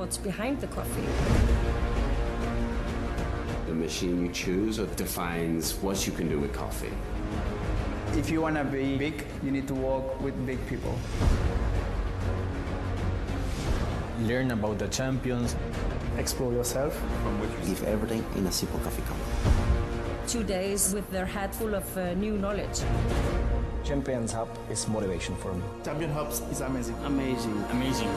What's behind the coffee? The machine you choose defines what you can do with coffee. If you want to be big, you need to work with big people. Learn about the champions. Explore yourself. Give everything in a simple coffee cup. 2 days with their head full of new knowledge. Champions Hub is motivation for me. Champion Hubs is amazing. Amazing. Amazing.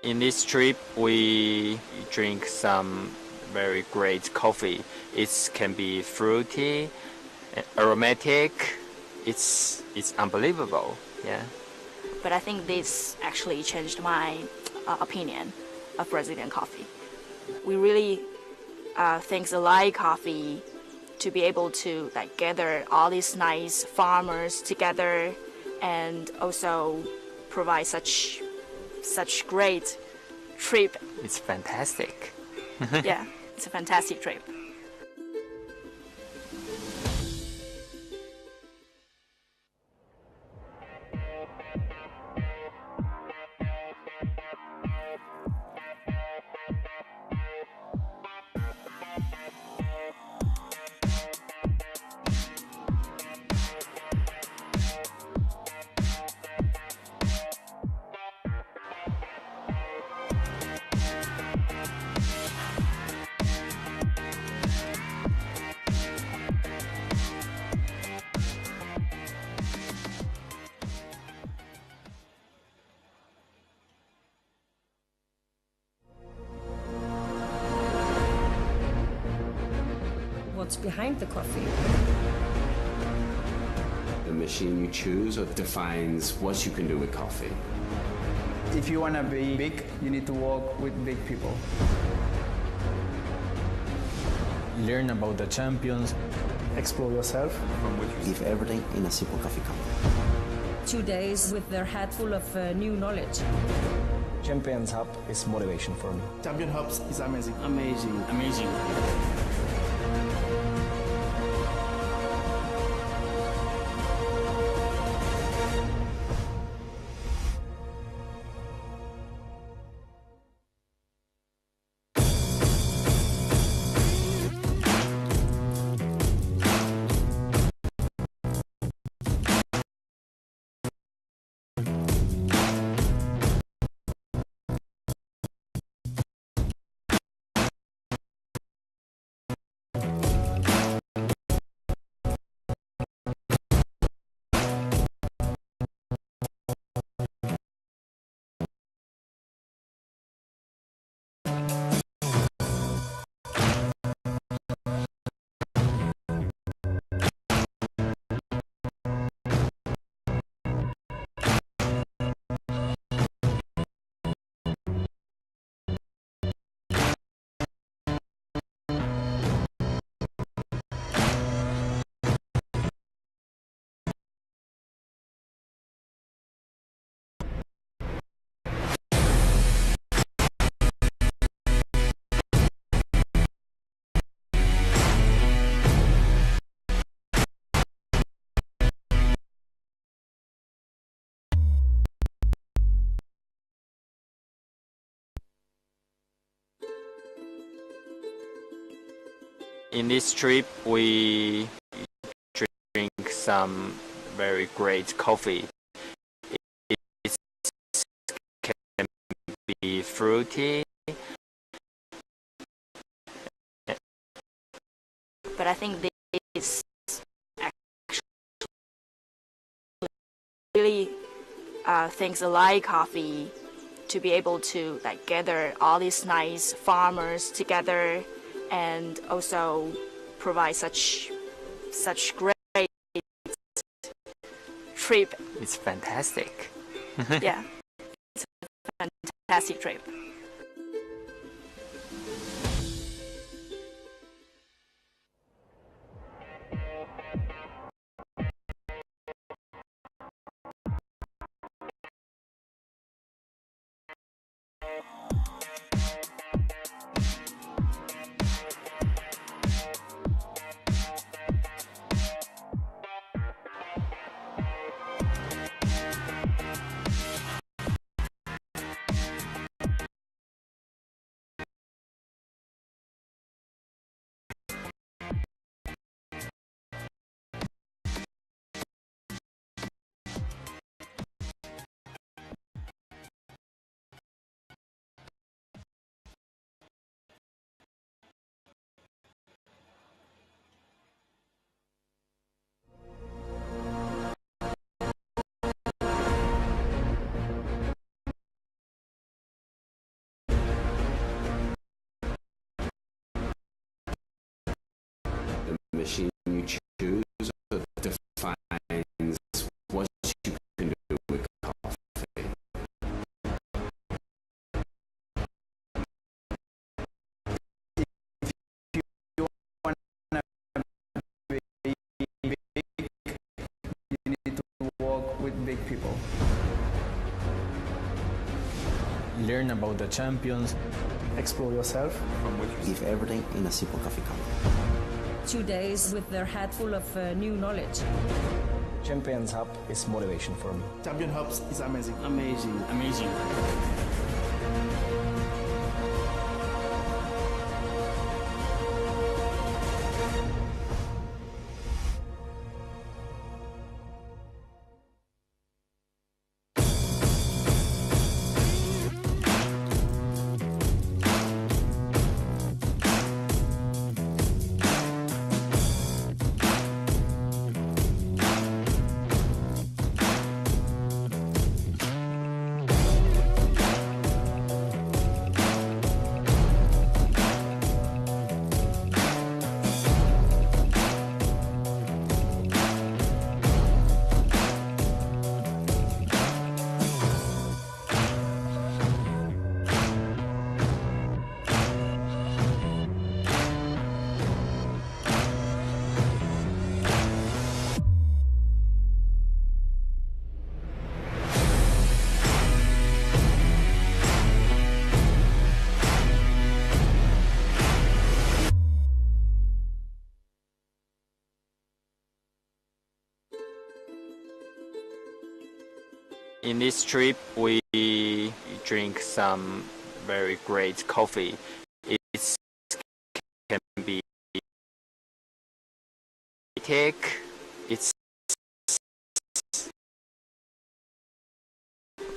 In this trip, we drink some very great coffee. It can be fruity, aromatic. It's unbelievable. Yeah. But I think this actually changed my opinion of Brazilian coffee. We really things like coffee to be able to gather all these nice farmers together and also provide such great trip. It's fantastic. Yeah, it's a fantastic trip. What's behind the coffee? The machine you choose defines what you can do with coffee. If you want to be big, you need to work with big people. Learn about the champions. Explore yourself. Give everything in a simple coffee cup. 2 days with their head full of new knowledge. Champions Hub is motivation for me. Champion Hubs is amazing. Amazing. Amazing. In this trip, we drink some very great coffee. It can be fruity, but I think this actually really things like coffee to be able to like gather all these nice farmers together and also provide such great trip. it's fantastic. Yeah, it's a fantastic trip. The machine you choose defines what you can do with coffee. You want to be big, you need to work with big people. Learn about the champions. Explore yourself. Live everything in a simple coffee company. 2 days with their head full of new knowledge. Champions Hub is motivation for me. Champion Hubs is amazing. Amazing, amazing. In this trip, we drink some very great coffee. It can be thick.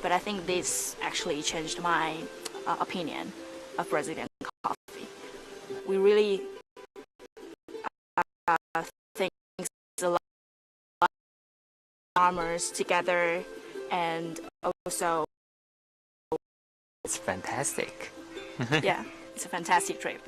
But I think this actually changed my opinion of Brazilian coffee. We really think a lot of farmers together and also It's fantastic. yeah, it's a fantastic trip.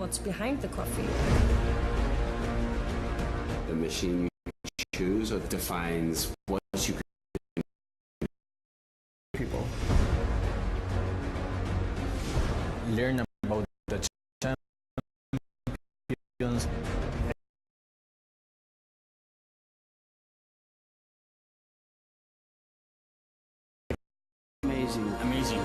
what's behind the coffee. The machine you choose defines what you can People. Learn about the champions. Amazing. Amazing.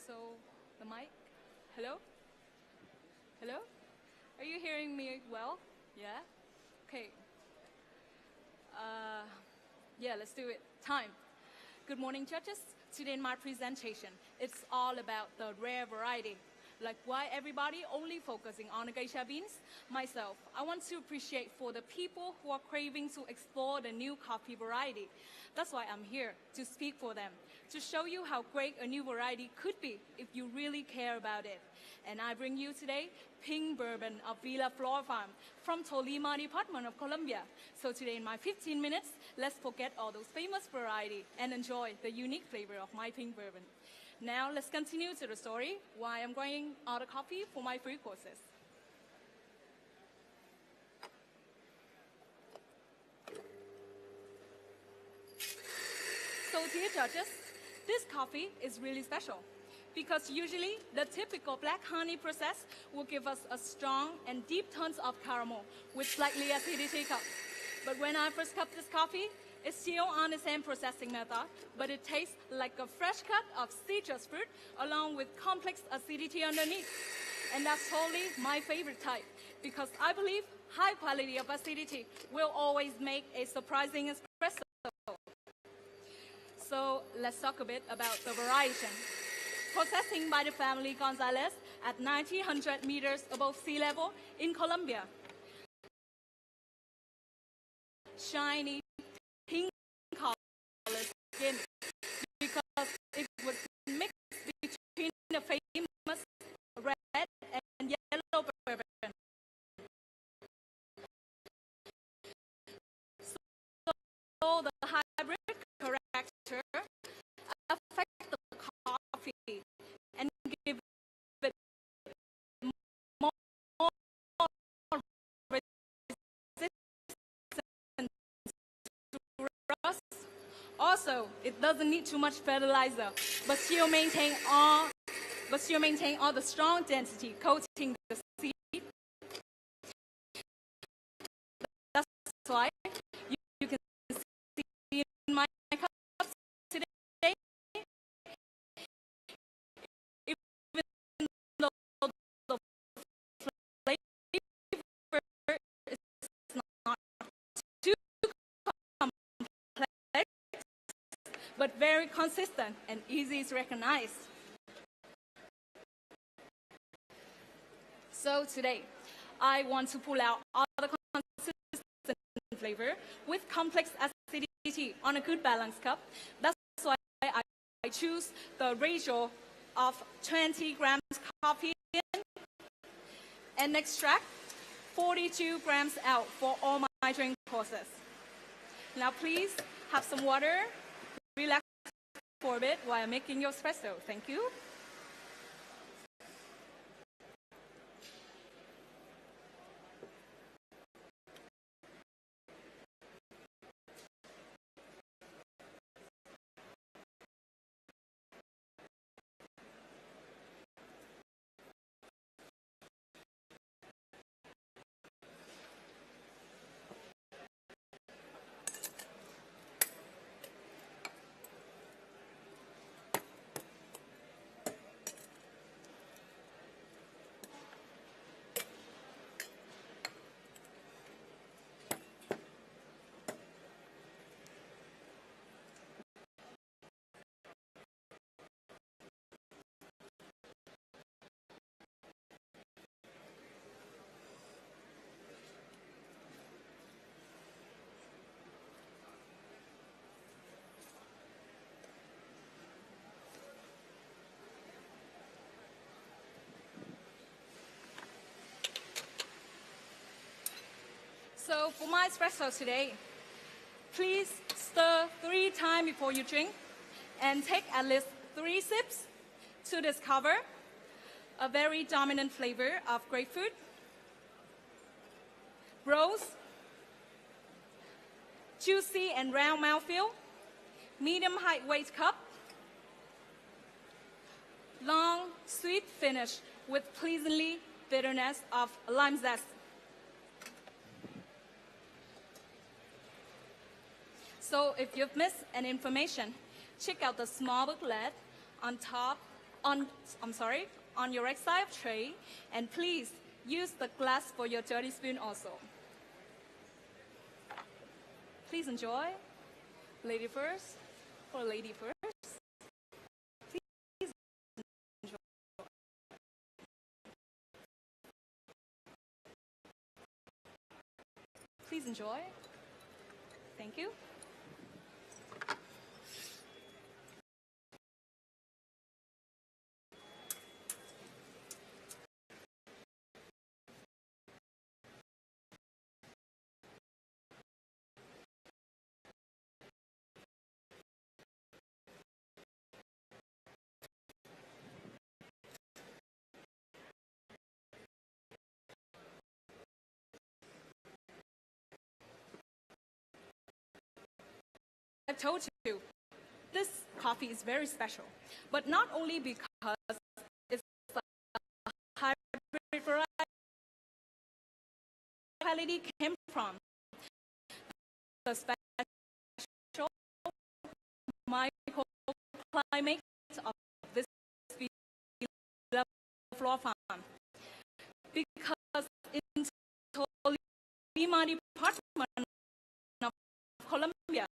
So, the mic? Hello? Hello? Are you hearing me well? Yeah? Okay. Yeah, let's do it. Time. Good morning, judges. Today in my presentation, it's all about the rare variety. Like why everybody only focusing on the geisha beans? Myself, I want to appreciate for the people who are craving to explore the new coffee variety. That's why I'm here, to speak for them, to show you how great a new variety could be if you really care about it. And I bring you today Pink Bourbon of Villa Flor Farm from Tolima Department of Colombia. So today in my 15 minutes, let's forget all those famous variety and enjoy the unique flavor of my Pink Bourbon. Now let's continue to the story why I'm going order coffee for my free courses. So dear judges, this coffee is really special. because usually the typical black honey process will give us a strong and deep tones of caramel with slightly acidity cup. But when I first cup this coffee, it's still on the same processing method, but it tastes like a fresh cut of citrus fruit along with complex acidity underneath. And that's totally my favorite type, because I believe high quality of acidity will always make a surprising espresso. So let's talk a bit about the variation. Processing by the family Gonzalez at 9,000 meters above sea level in Colombia. Shiny pink color skin, because it was mixed between the famous red and yellow bourbon. So the hybrid character affects the coffee and give it more resistance to rust. Also, it doesn't need too much fertilizer, but still maintain all the strong density coating the seed. That's why you can see in my cups today, even though the flavor is not too complex, but very consistent and easy to recognize. So today, I want to pull out all the consistent flavor with complex acidity on a good balanced cup. That's why I choose the ratio of 20 grams coffee in and extract 42 grams out for all my drink process. Now please have some water, relax for a bit while making your espresso. Thank you. So for my espresso today, please stir 3 times before you drink and take at least 3 sips to discover a very dominant flavor of grapefruit, rose, juicy and round mouthfeel, medium height weight cup, long sweet finish with pleasantly bitterness of lime zest. So if you've missed any information, check out the small booklet on your right side of tray, and please use the glass for your dirty spoon also. Please enjoy. Lady first, or lady first. Please enjoy. Please enjoy. Thank you. I've told you, this coffee is very special, but not only because it's a hybrid variety quality came from the special microclimate of this floor farm. Because in Tolima Department of Colombia,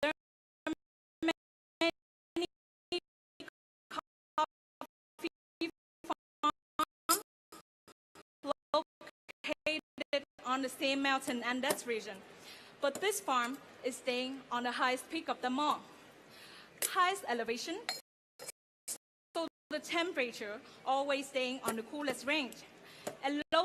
there are many coffee farms located on the same mountain Andes region. But this farm is staying on the highest peak of them all. Highest elevation, so the temperature always staying on the coolest range. And low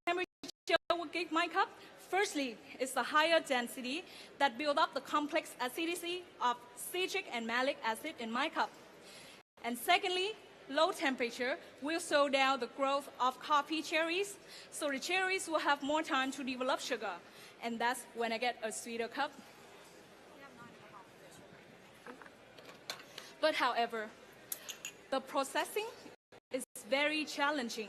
temperature will give my cup. Firstly, is the higher density that build up the complex acidity of citric and malic acid in my cup. And secondly, low temperature will slow down the growth of coffee cherries, so the cherries will have more time to develop sugar. And that's when I get a sweeter cup. But however, the processing is very challenging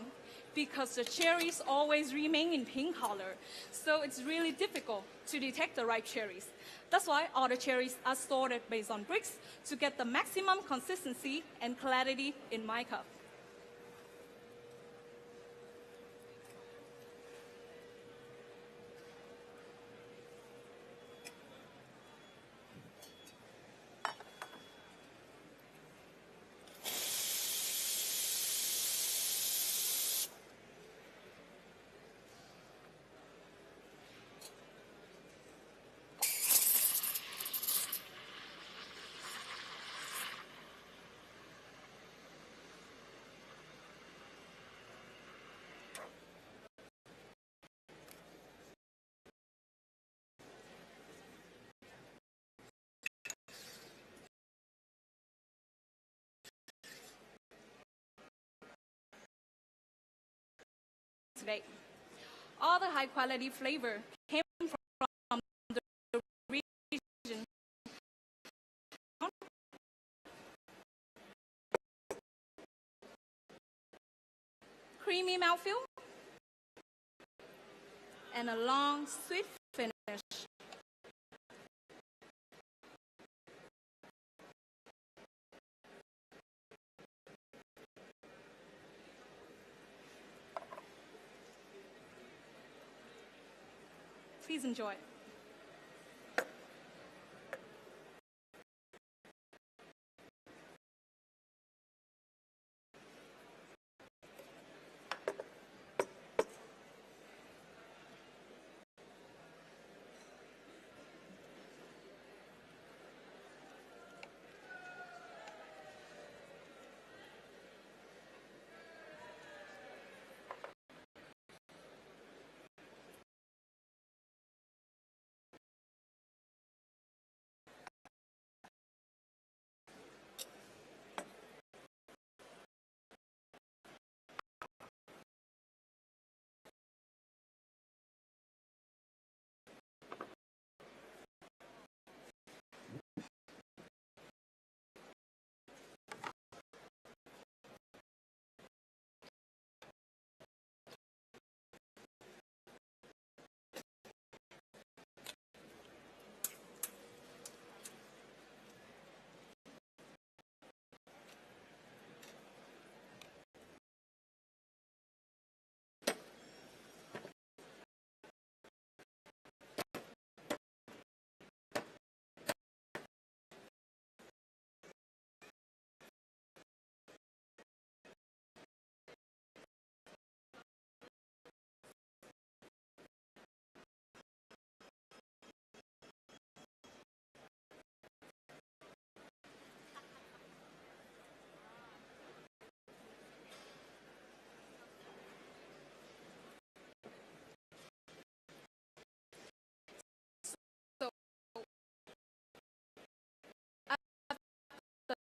because the cherries always remain in pink color, so it's really difficult to detect the ripe cherries. That's why all the cherries are sorted based on bricks to get the maximum consistency and clarity in my cup. Today, all the high quality flavor came from the region. Creamy mouthfeel and a long, sweet finish. Please enjoy.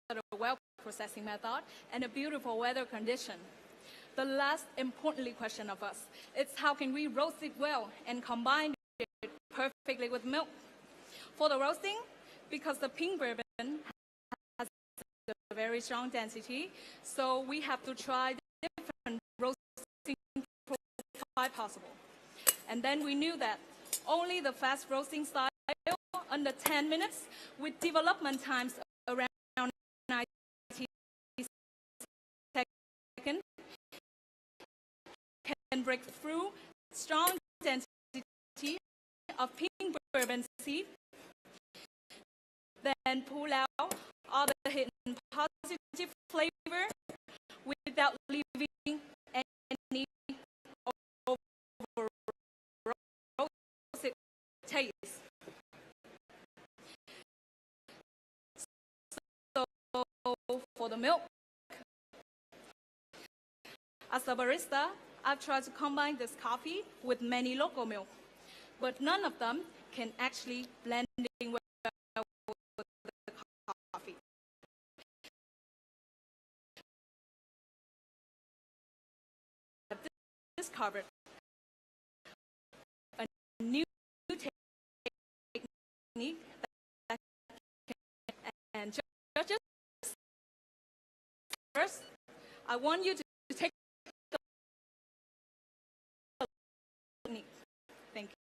A well processing method and a beautiful weather condition. The last importantly question of us is how can we roast it well and combine it perfectly with milk? For the roasting, because the pink bourbon very strong density. So we have to try different roasting profile possible. And then we knew that only the fast roasting style under 10 minutes with development times around 90 seconds can break through strong density of pink bourbon seed, then pull out all the hidden positive flavor without leaving any over roasted taste. So for the milk, as a barista, I've tried to combine this coffee with many local milk, but none of them can actually blend in well with the coffee. I've discovered a new technique that can, and judges, first, I want you to take a technique. Thank you.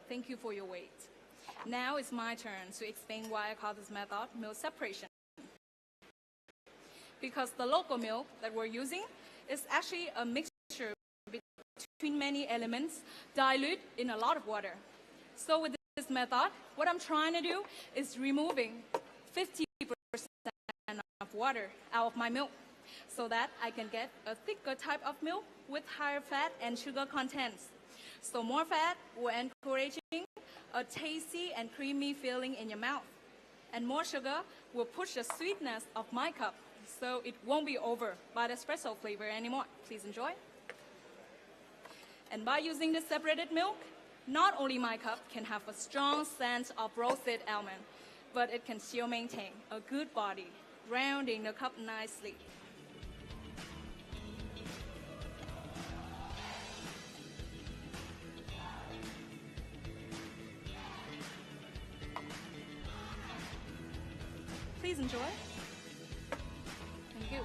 Thank you for your wait. Now it's my turn to explain why I call this method milk separation. Because the local milk that we're using is actually a mixture between many elements dilute in a lot of water. So with this method, what I'm trying to do is removing 50% of water out of my milk so that I can get a thicker type of milk with higher fat and sugar contents. So more fat will encouraging a tasty and creamy feeling in your mouth. And more sugar will push the sweetness of my cup, so it won't be over by the espresso flavor anymore. Please enjoy. And by using this separated milk, not only my cup can have a strong scent of roasted almond, but it can still maintain a good body, rounding the cup nicely. Please enjoy. Thank you.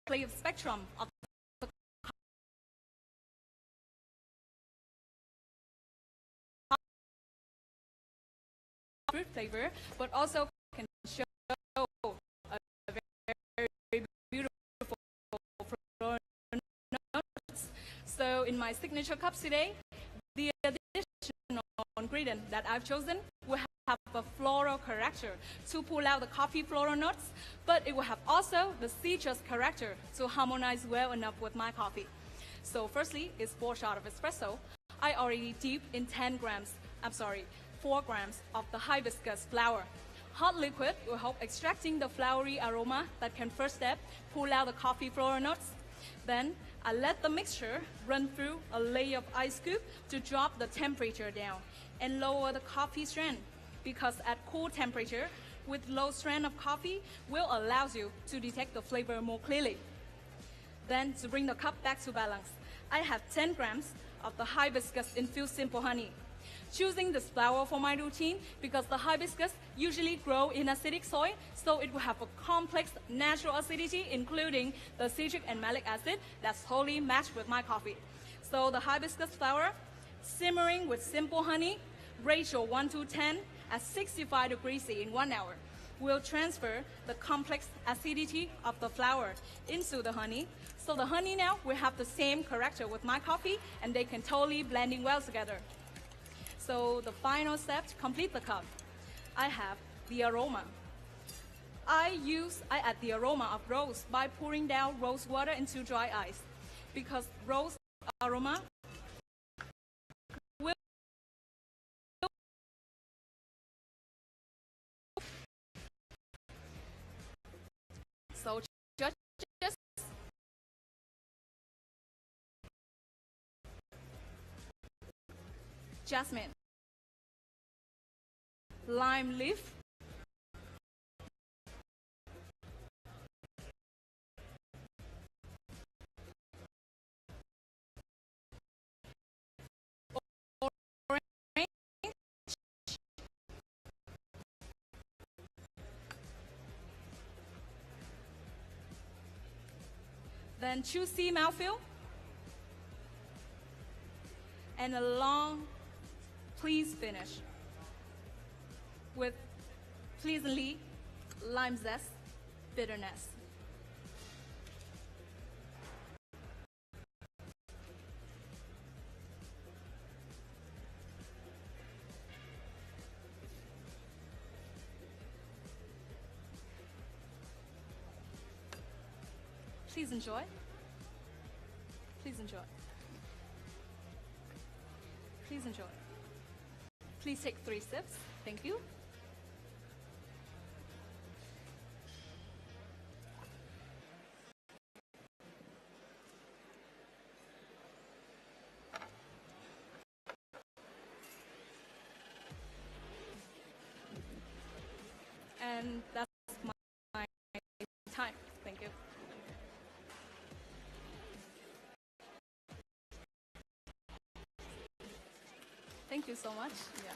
Play a spectrum of the fruit flavor, but also can show So in my signature cups today, the additional ingredient that I've chosen will have a floral character to pull out the coffee floral notes, but it will have also the citrus character to harmonize well enough with my coffee. So firstly, is 4 shots of espresso. I already dipped in 4 grams of the hibiscus flower. Hot liquid will help extracting the flowery aroma that can first step pull out the coffee floral notes. Then I let the mixture run through a layer of ice cube to drop the temperature down and lower the coffee strand, because at cool temperature with low strand of coffee will allow you to detect the flavor more clearly. Then to bring the cup back to balance, I have 10 grams of the hibiscus infused simple honey. Choosing this flower for my routine because the hibiscus usually grow in acidic soil, so it will have a complex natural acidity, including the citric and malic acid that's wholly matched with my coffee. So the hibiscus flower, simmering with simple honey, ratio 1:10 at 65 degrees C in 1 hour, will transfer the complex acidity of the flower into the honey. So the honey now will have the same character with my coffee, and they can totally blending well together. So the final step to complete the cup, I have the aroma. I add the aroma of rose by pouring down rose water into dry ice, because rose aroma will so just jasmine, lime leaf, then juicy mouthfeel, and a long, pleased finish with pleasantly lime zest bitterness. Please enjoy. Please enjoy. Please enjoy. Please take 3 sips. Thank you. And that's my time. Thank you. Thank you so much. Yeah.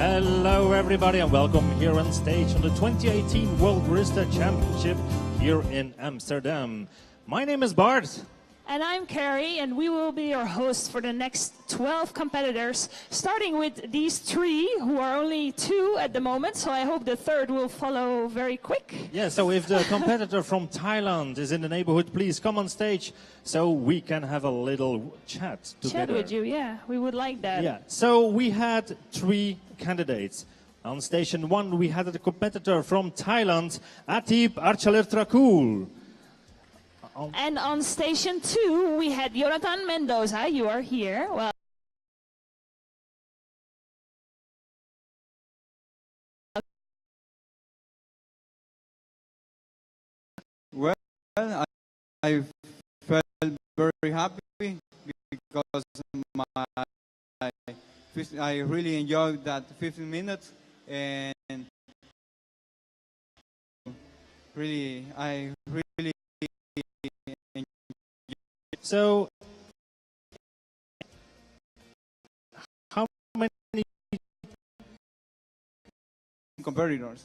Hello everybody and welcome here on stage on the 2018 World Barista Championship here in Amsterdam. My name is Bart. And I'm Carrie, and we will be your hosts for the next 12 competitors, starting with these three, who are only two at the moment, so I hope the third will follow very quick. Yeah, so if the competitor from Thailand is in the neighborhood, please come on stage so we can have a little chat together. Chat with you, yeah, we would like that. Yeah, so we had three candidates. On station 1, we had a competitor from Thailand, Atip Archalertrakul. And on station 2, we had Jonathan Mendoza. You are here. Well, I felt very happy because I really enjoyed that 15 minutes, and really, I really enjoyed. So, how many competitors?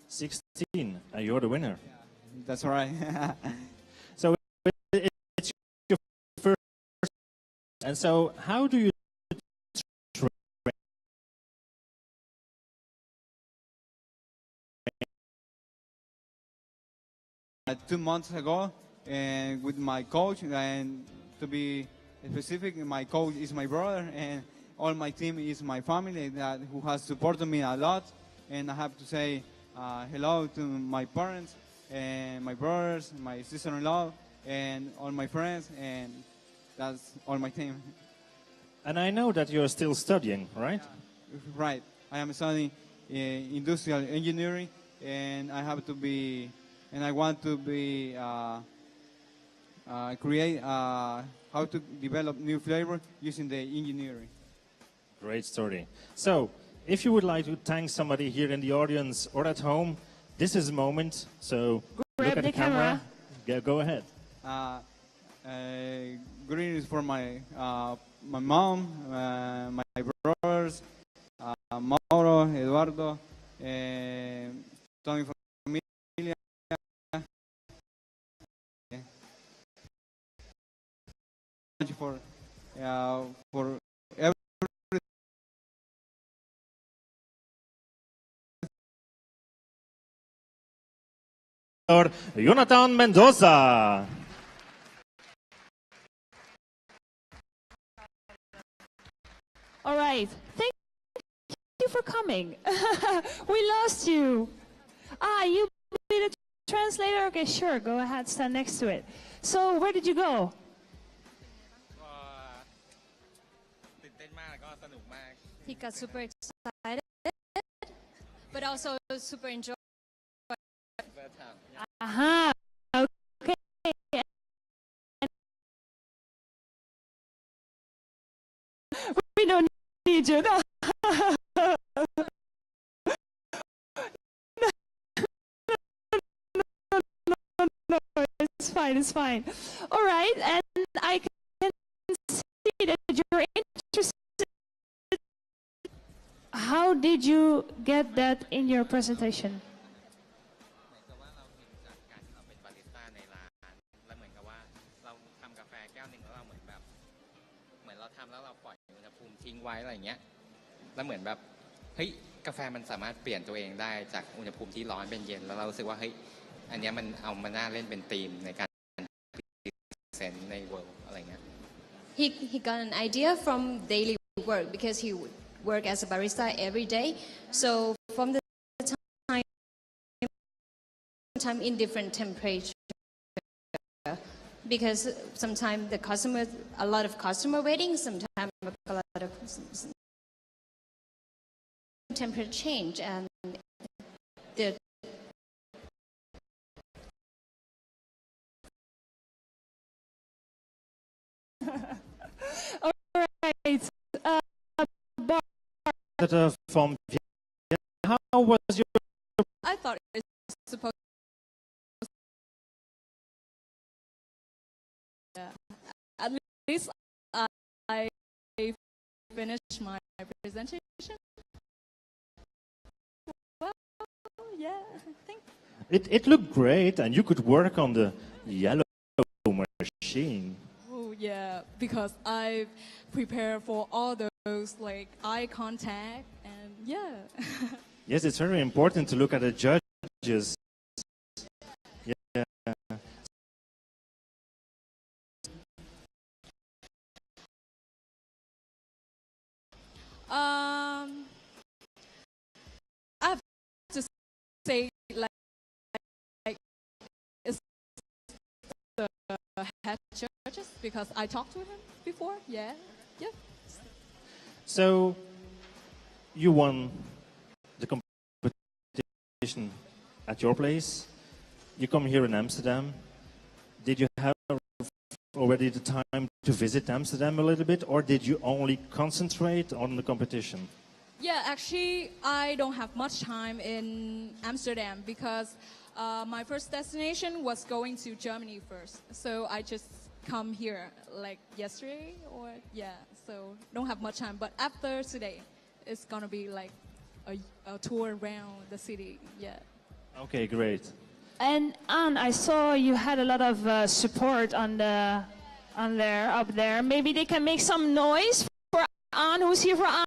16, and you're the winner. Yeah, that's right. So it's your first, and so how do you train? 2 months ago, and with my coach, and to be specific, my coach is my brother, and all my team is my family that who has supported me a lot. And I have to say hello to my parents and my brothers, my sister-in-law, and all my friends, and that's all my team. And I know that you're still studying, right? Yeah, right. I am studying industrial engineering, and I have to be, and I want to be create how to develop new flavor using the engineering. Great story. So, if you would like to thank somebody here in the audience or at home, this is the moment. So, Grab look at the camera. Go ahead. Greetings for my my mom, my brothers, Mauro, Eduardo, toda mi familia. For every Jonathan Mendoza. All right. Thank you for coming. We lost you. You be the translator? Okay, sure. Go ahead. Stand next to it. So, where did you go? He got super excited, but also super enjoyed. Aha. Okay. We don't need you. No. No, it's fine, it's fine. All right, and I can see that you're interested. How did you get that in your presentation? He got an idea from daily work because he would work as a barista every day. So from the time in different temperature, because sometimes the customer, a lot of customer waiting, sometimes a lot of temperature change, and the all right. From how was your? I thought it was supposed. Yeah. At least I finished my presentation. Yeah, thanks. It looked great, and you could work on the yellow machine. Oh yeah, because I've prepared for all those like eye contact and yeah. Yes, it's very important to look at the judges. Yeah. I have to say like it's the head judges because I talked to him before. Yeah. So, you won the competition at your place. You come here in Amsterdam. Did you have already the time to visit Amsterdam a little bit, or did you only concentrate on the competition? Yeah, actually, I don't have much time in Amsterdam because my first destination was going to Germany first. So I just come here like yesterday or so don't have much time. But after today, it's gonna be like a tour around the city, yeah. Okay, great. And Anne, I saw you had a lot of support up there. Maybe they can make some noise for Anne. Who's here for Anne?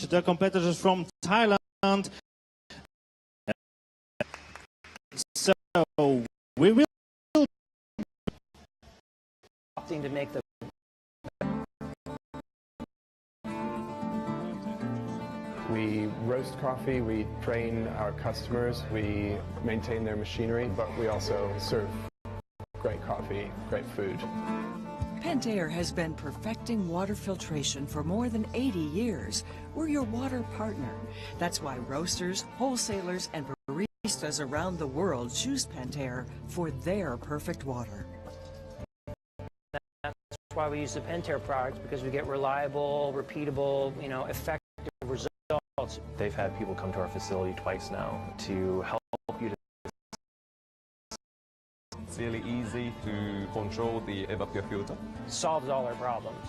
The competitors from Thailand. So we will opting to make the We roast coffee, we train our customers, we maintain their machinery, but we also serve great coffee, great food. Pentair has been perfecting water filtration for more than 80 years. We're your water partner. That's why roasters, wholesalers, and baristas around the world choose Pentair for their perfect water. That's why we use the Pentair products, because we get reliable, repeatable, effective results. They've had people come to our facility twice now to help you. It's really easy to control the evaporator filter. Solves all our problems.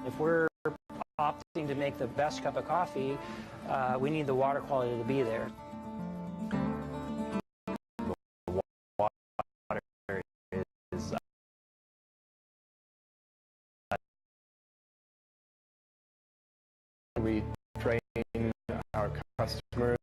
If we're opting to make the best cup of coffee, we need the water quality to be there. We train our customers.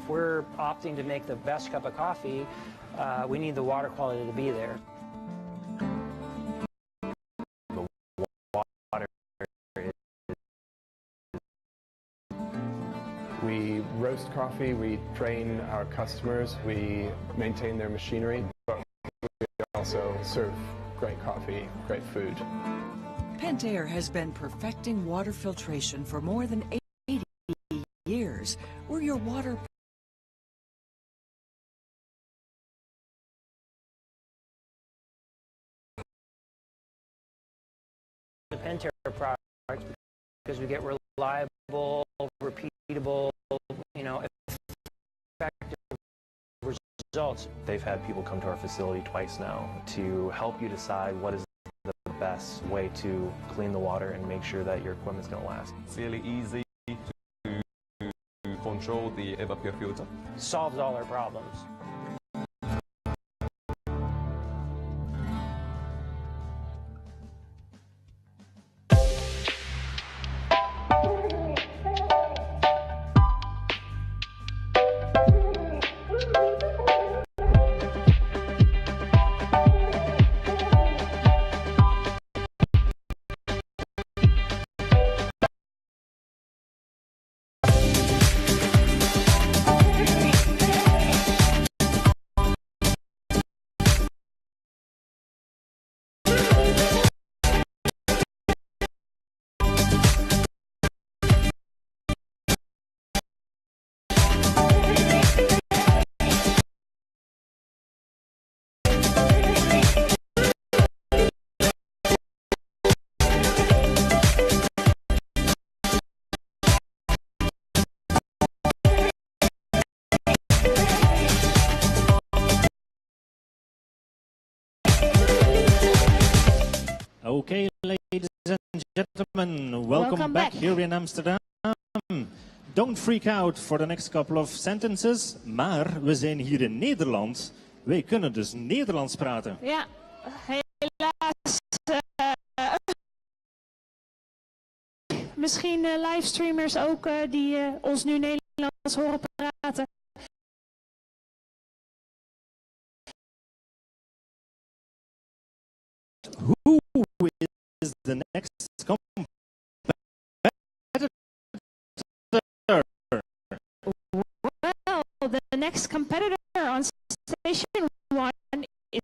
If we're opting to make the best cup of coffee, we need the water quality to be there. We roast coffee, we train our customers, we maintain their machinery, but we also serve great coffee, great food. Pentair has been perfecting water filtration for more than 80 years. We're your water The Pentair products because we get reliable, repeatable, effective results. They've had people come to our facility twice now to help you decide what is the best way to clean the water and make sure that your equipment's going to last. It's really easy to control the evapor filter. Solves all our problems. Okay, ladies and gentlemen, welcome back here in Amsterdam. Don't freak out for the next couple of sentences, maar we zijn hier in Nederland. Wij kunnen dus Nederlands praten. Ja, helaas. Misschien livestreamers ook die ons nu Nederlands horen praten. Who is the next competitor? Well, the next competitor on station 1 is...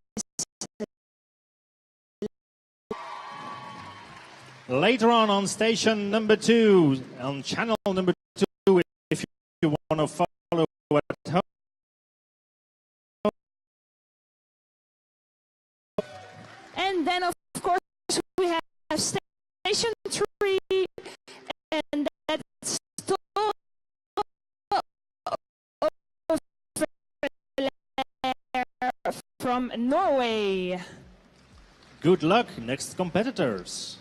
Later on station number 2, on channel number 2, if you want to follow at home. And then, of course, we have station 3, and that's from Norway. Good luck, next competitors.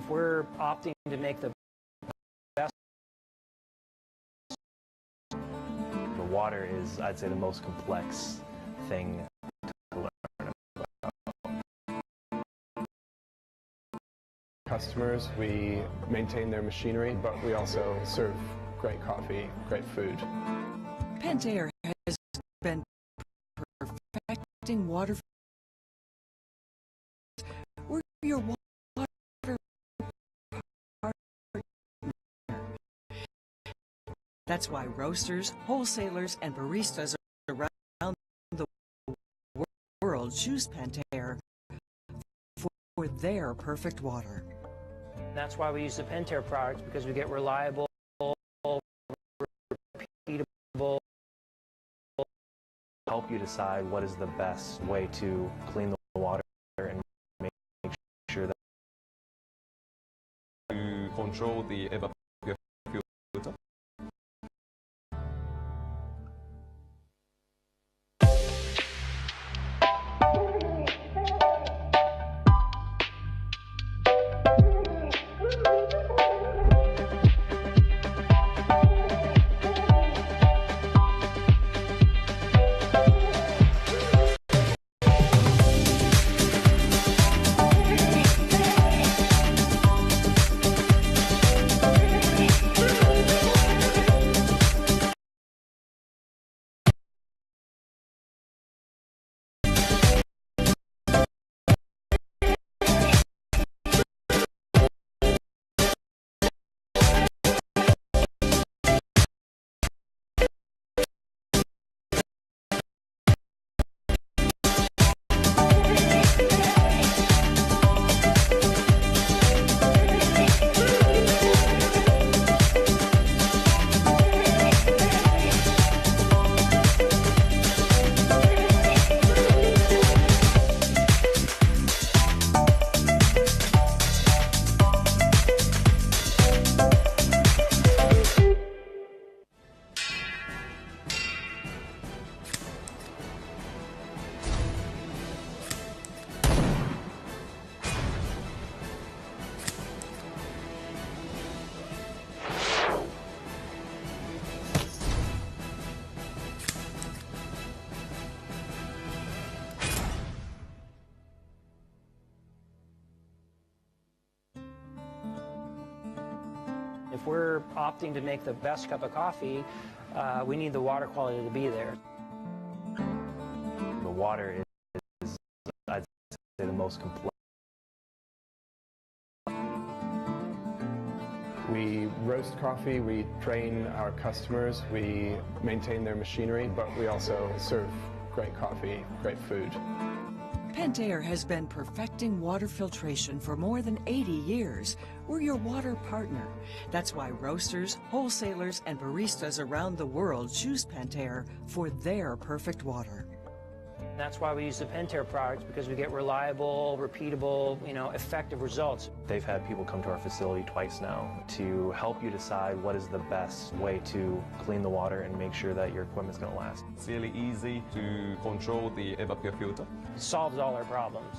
If we're opting to make the best, the water is, I'd say, the most complex thing to learn about. Customers, we maintain their machinery, but we also serve great coffee, great food. Pentair has been perfecting water. We're your water partner. That's why roasters, wholesalers, and baristas around the world choose Pentair for their perfect water. That's why we use the Pentair products, because we get reliable, repeatable. Help you decide what is the best way to clean the water and make sure that to control the evaporative filter. If we're opting to make the best cup of coffee, we need the water quality to be there. the water is, I'd say, the most complex. We roast coffee, we train our customers, we maintain their machinery, but we also serve great coffee, great food. Pentair has been perfecting water filtration for more than 80 years. We're your water partner. That's why roasters, wholesalers, and baristas around the world choose Pentair for their perfect water. That's why we use the Pentair products, because we get reliable, repeatable, effective results. They've had people come to our facility twice now to help you decide what is the best way to clean the water and make sure that your equipment's going to last. It's really easy to control the evaporative filter. It solves all our problems.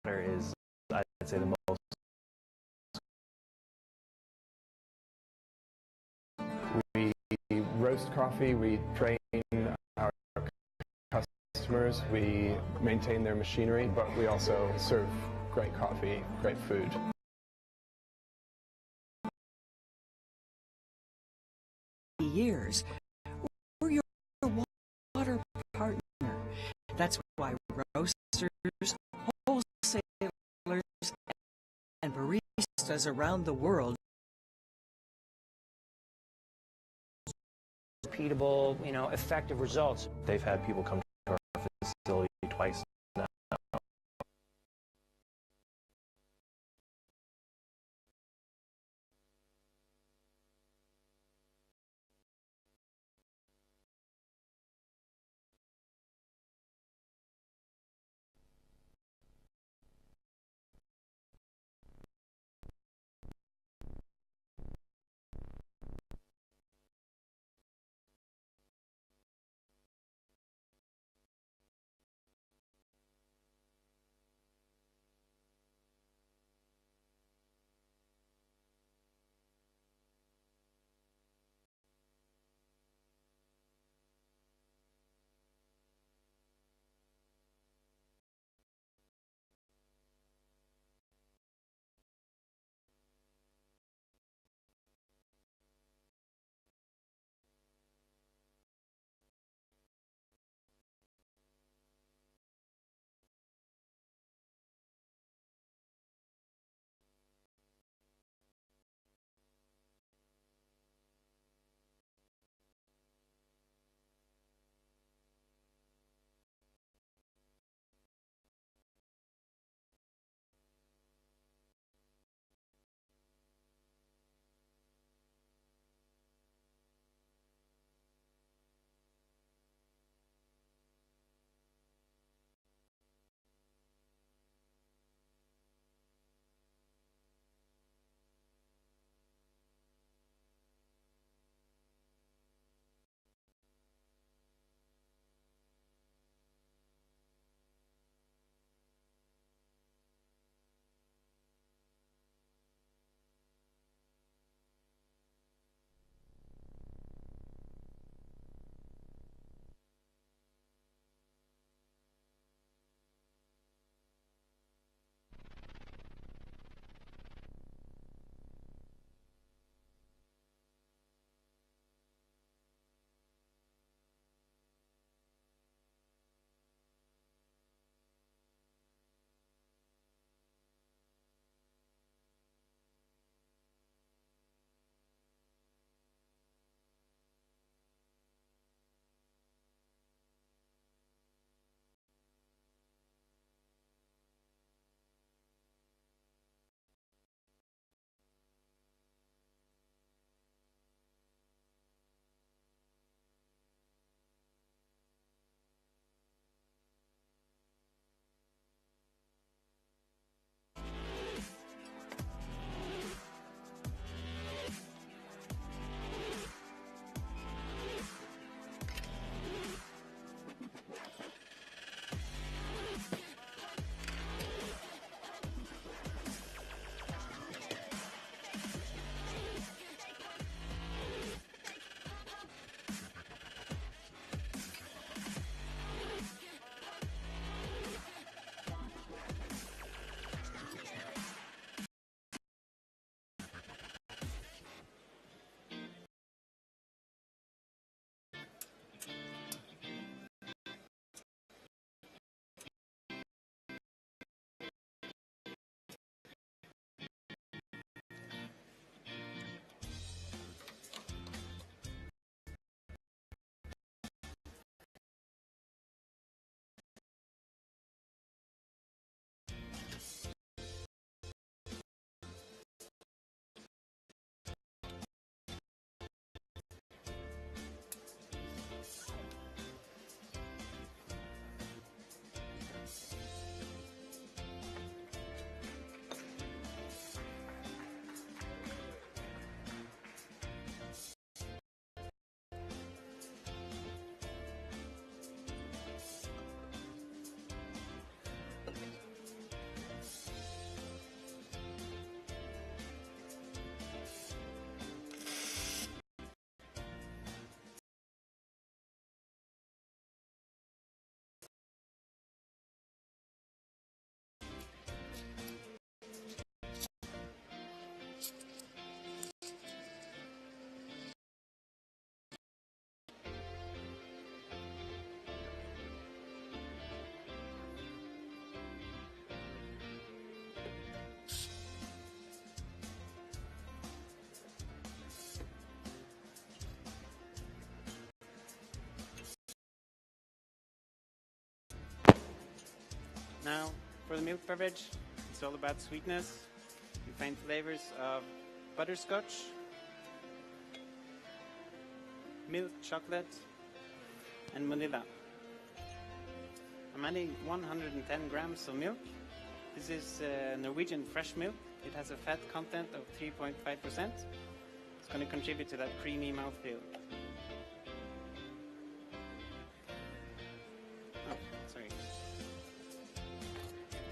Water is, I'd say, the most. We roast coffee, we train our customers, we maintain their machinery, but we also serve great coffee, great food. Years, we're your water partner. That's why roasters, wholesalers, and baristas around the world repeatable, effective results. They've had people come to our facility twice Now, for the milk beverage, it's all about sweetness. You find flavors of butterscotch, milk chocolate, and vanilla. I'm adding 110 grams of milk. This is Norwegian fresh milk. It has a fat content of 3.5%. It's going to contribute to that creamy mouthfeel. Oh, sorry.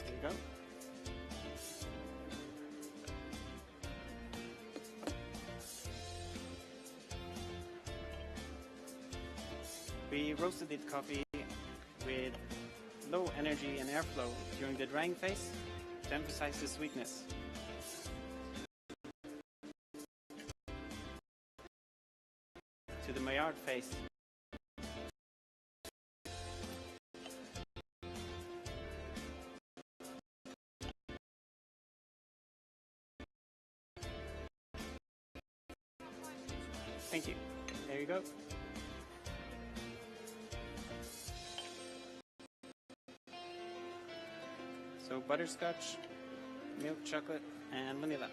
There you go. We roasted the coffee with low energy and airflow during the drying phase to emphasize the sweetness. To the Maillard phase. Thank you. There you go. So butterscotch, milk chocolate, and vanilla.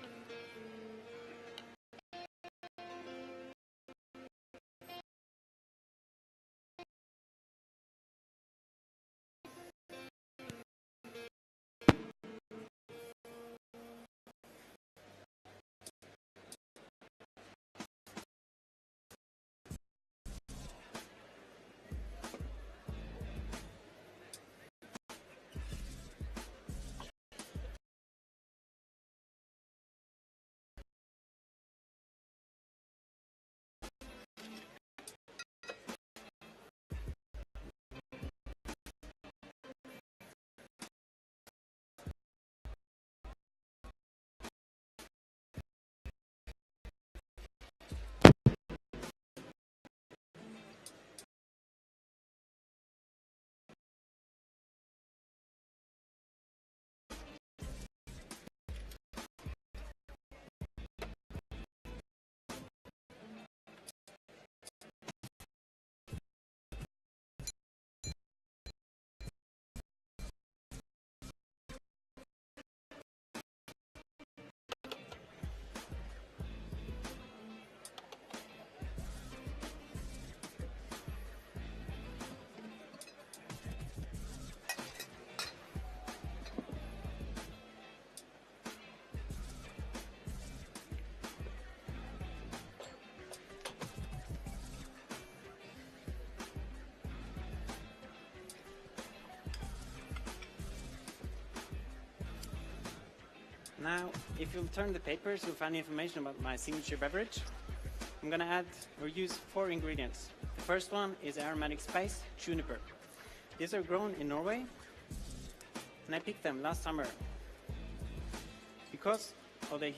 Now, if you'll turn the papers, you'll find information about my signature beverage. I'm going to add or use 4 ingredients. The first one is aromatic spice, juniper. These are grown in Norway, and I picked them last summer. Because of the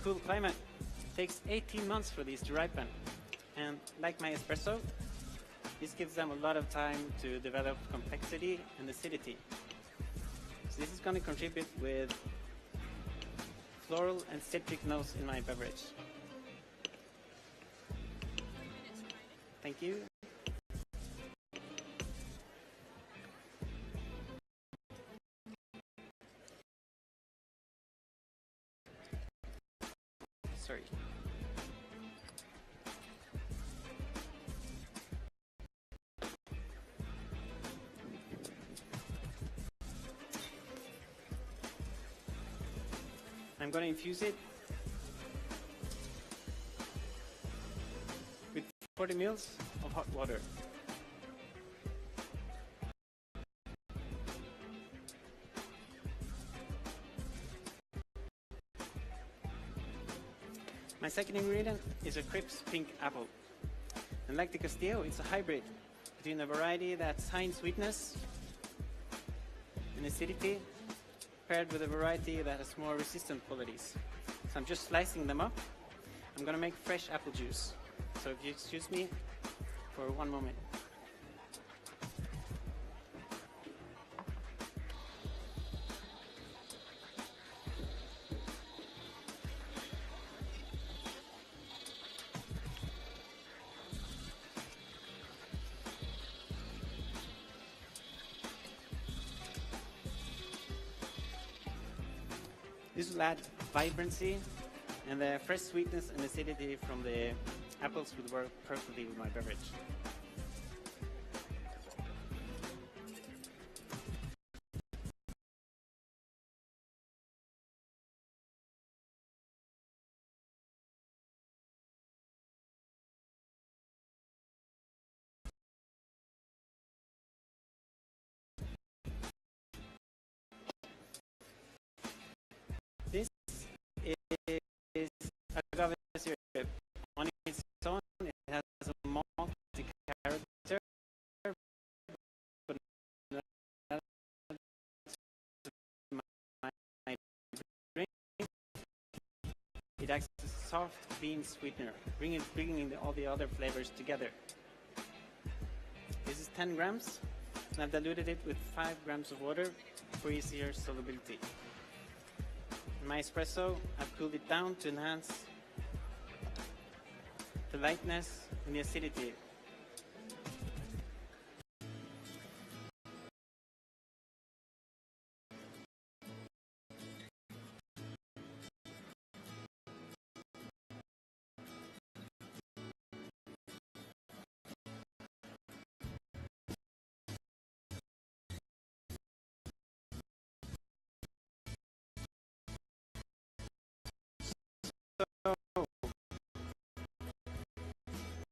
cool climate, it takes 18 months for these to ripen. And like my espresso, this gives them a lot of time to develop complexity and acidity. So this is going to contribute with floral and citric notes in my beverage. Thank you. Sorry. I'm going to infuse it with 40 ml of hot water. My second ingredient is a crisp pink apple. And like the Castillo, it's a hybrid between a variety that's high in sweetness and acidity, paired with a variety that has more resistant qualities. So I'm just slicing them up. I'm going to make fresh apple juice. So if you excuse me for one moment. This will add vibrancy, and the fresh sweetness and acidity from the apples would work perfectly with my beverage. This is agave syrup. On its own, it has a malty character, but not to my drink. It acts as a soft bean sweetener, bringing all the other flavors together. This is 10 grams, and I've diluted it with 5 grams of water for easier solubility. In my espresso, I've cooled it down to enhance the lightness and the acidity.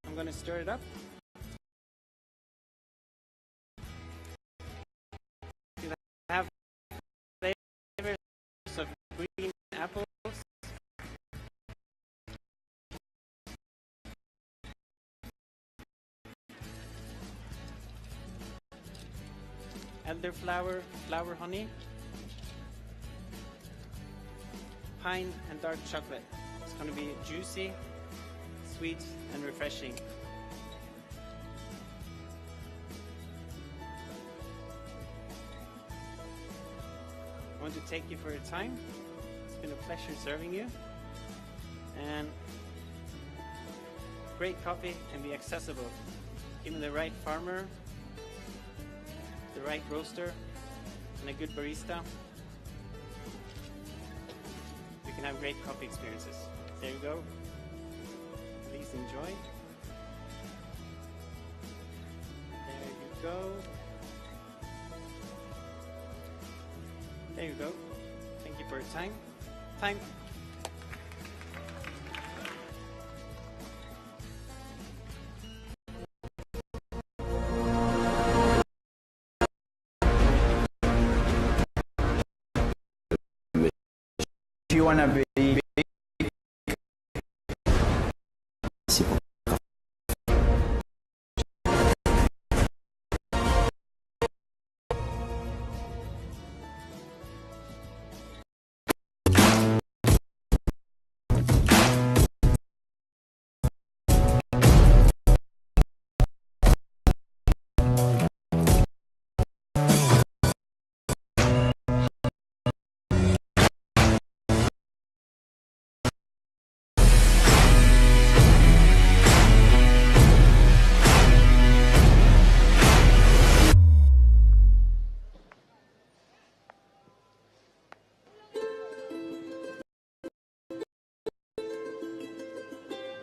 I'm going to stir it up. You have flavors of green apples, elderflower, flower honey, pine and dark chocolate. It's going to be juicy, sweet and refreshing. I want to thank you for your time. It's been a pleasure serving you. And great coffee can be accessible. Given the right farmer, the right roaster, and a good barista, you can have great coffee experiences. There you go. Please enjoy. There you go. There you go. Thank you for your time. If you want to be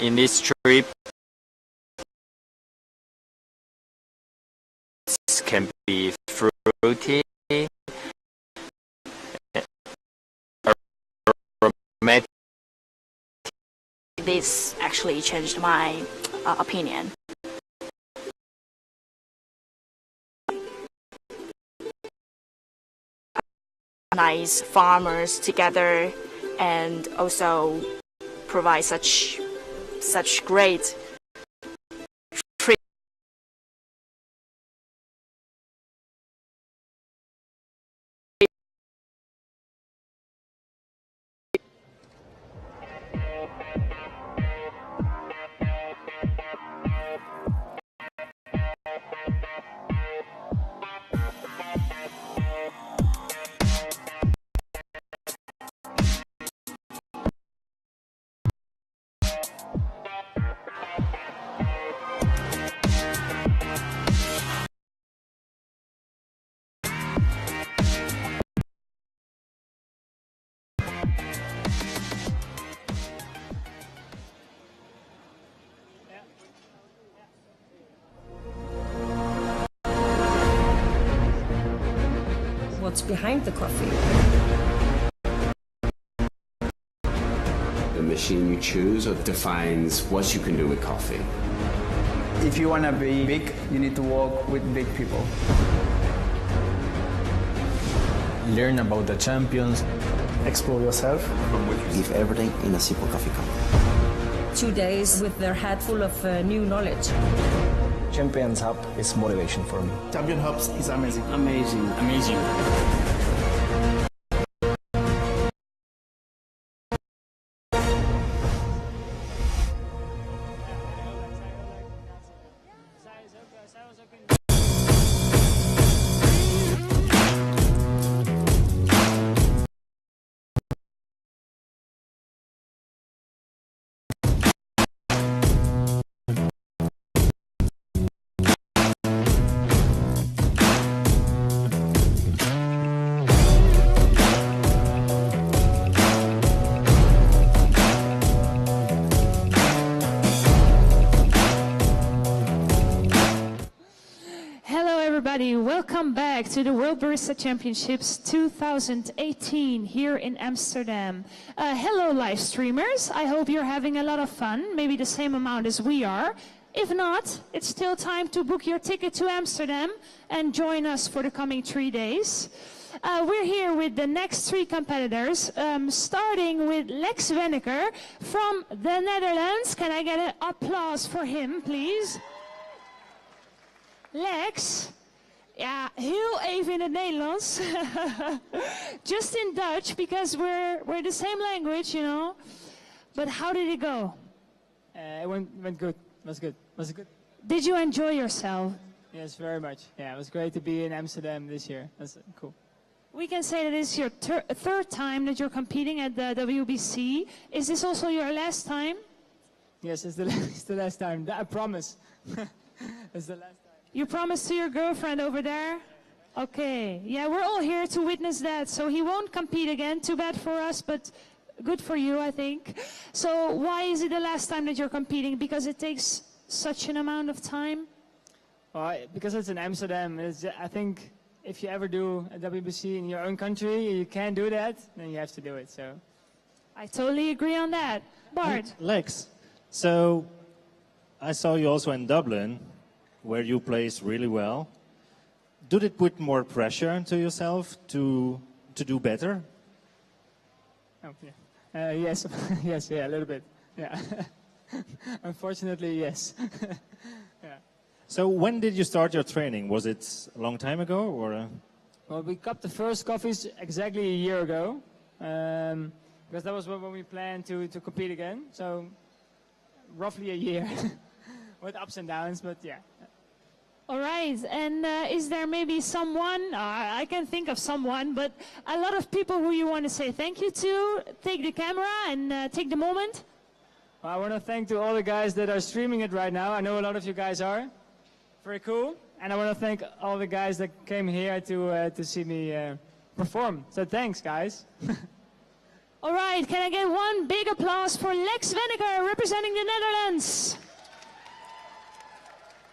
in this trip, this can be fruity, aromatic. This actually changed my opinion. Nice farmers together and also provide such great what's behind the coffee. The machine you choose defines what you can do with coffee. If you want to be big, you need to work with big people. Learn about the champions. Explore yourself. Give everything in a simple coffee cup. 2 days with their head full of new knowledge. Champions Hub is motivation for me. Champion Hubs is amazing. Amazing. Amazing. Welcome back to the World Barista Championships 2018 here in Amsterdam. Hello live streamers, I hope you're having a lot of fun, maybe the same amount as we are. If not, it's still time to book your ticket to Amsterdam and join us for the coming 3 days. We're here with the next 3 competitors, starting with Lex Wenneker from the Netherlands. Can I get an applause for him, please? Lex, ja, heel even in het Nederlands. Just in Dutch, because we're the same language, you know. But how did it go? It went good. Was good. Was it good? Did you enjoy yourself? Yes, very much. Yeah, it was great to be in Amsterdam this year. That's cool. We can say that it's your third time that you're competing at the WBC. Is this also your last time? Yes, it's the last time. I promise. It's the last time. You promised to your girlfriend over there? Okay. Yeah, we're all here to witness that. So he won't compete again. Too bad for us, but good for you, I think. So why is it the last time that you're competing? Because it takes such an amount of time? Well, because it's in Amsterdam. I think if you ever do a WBC in your own country, you can't do that, then you have to do it. So I totally agree on that. Bart. Lex, so I saw you also in Dublin, where you placed really well. Did it put more pressure into yourself to do better? Oh, yeah. Yes, yes, yeah, a little bit. Yeah. Unfortunately, yes. Yeah. So when did you start your training? Was it a long time ago, or? Well, we cupped the first coffees exactly a year ago, because that was when we planned to compete again. So roughly a year, with ups and downs, but yeah. All right, and is there maybe someone, I can think of someone, but a lot of people who you want to say thank you to? Take the camera and take the moment. Well, I want to thank to all the guys that are streaming it right now. I know a lot of you guys are. Very cool. And I want to thank all the guys that came here to see me perform. So thanks, guys. All right, can I get one big applause for Lex Wenneker representing the Netherlands?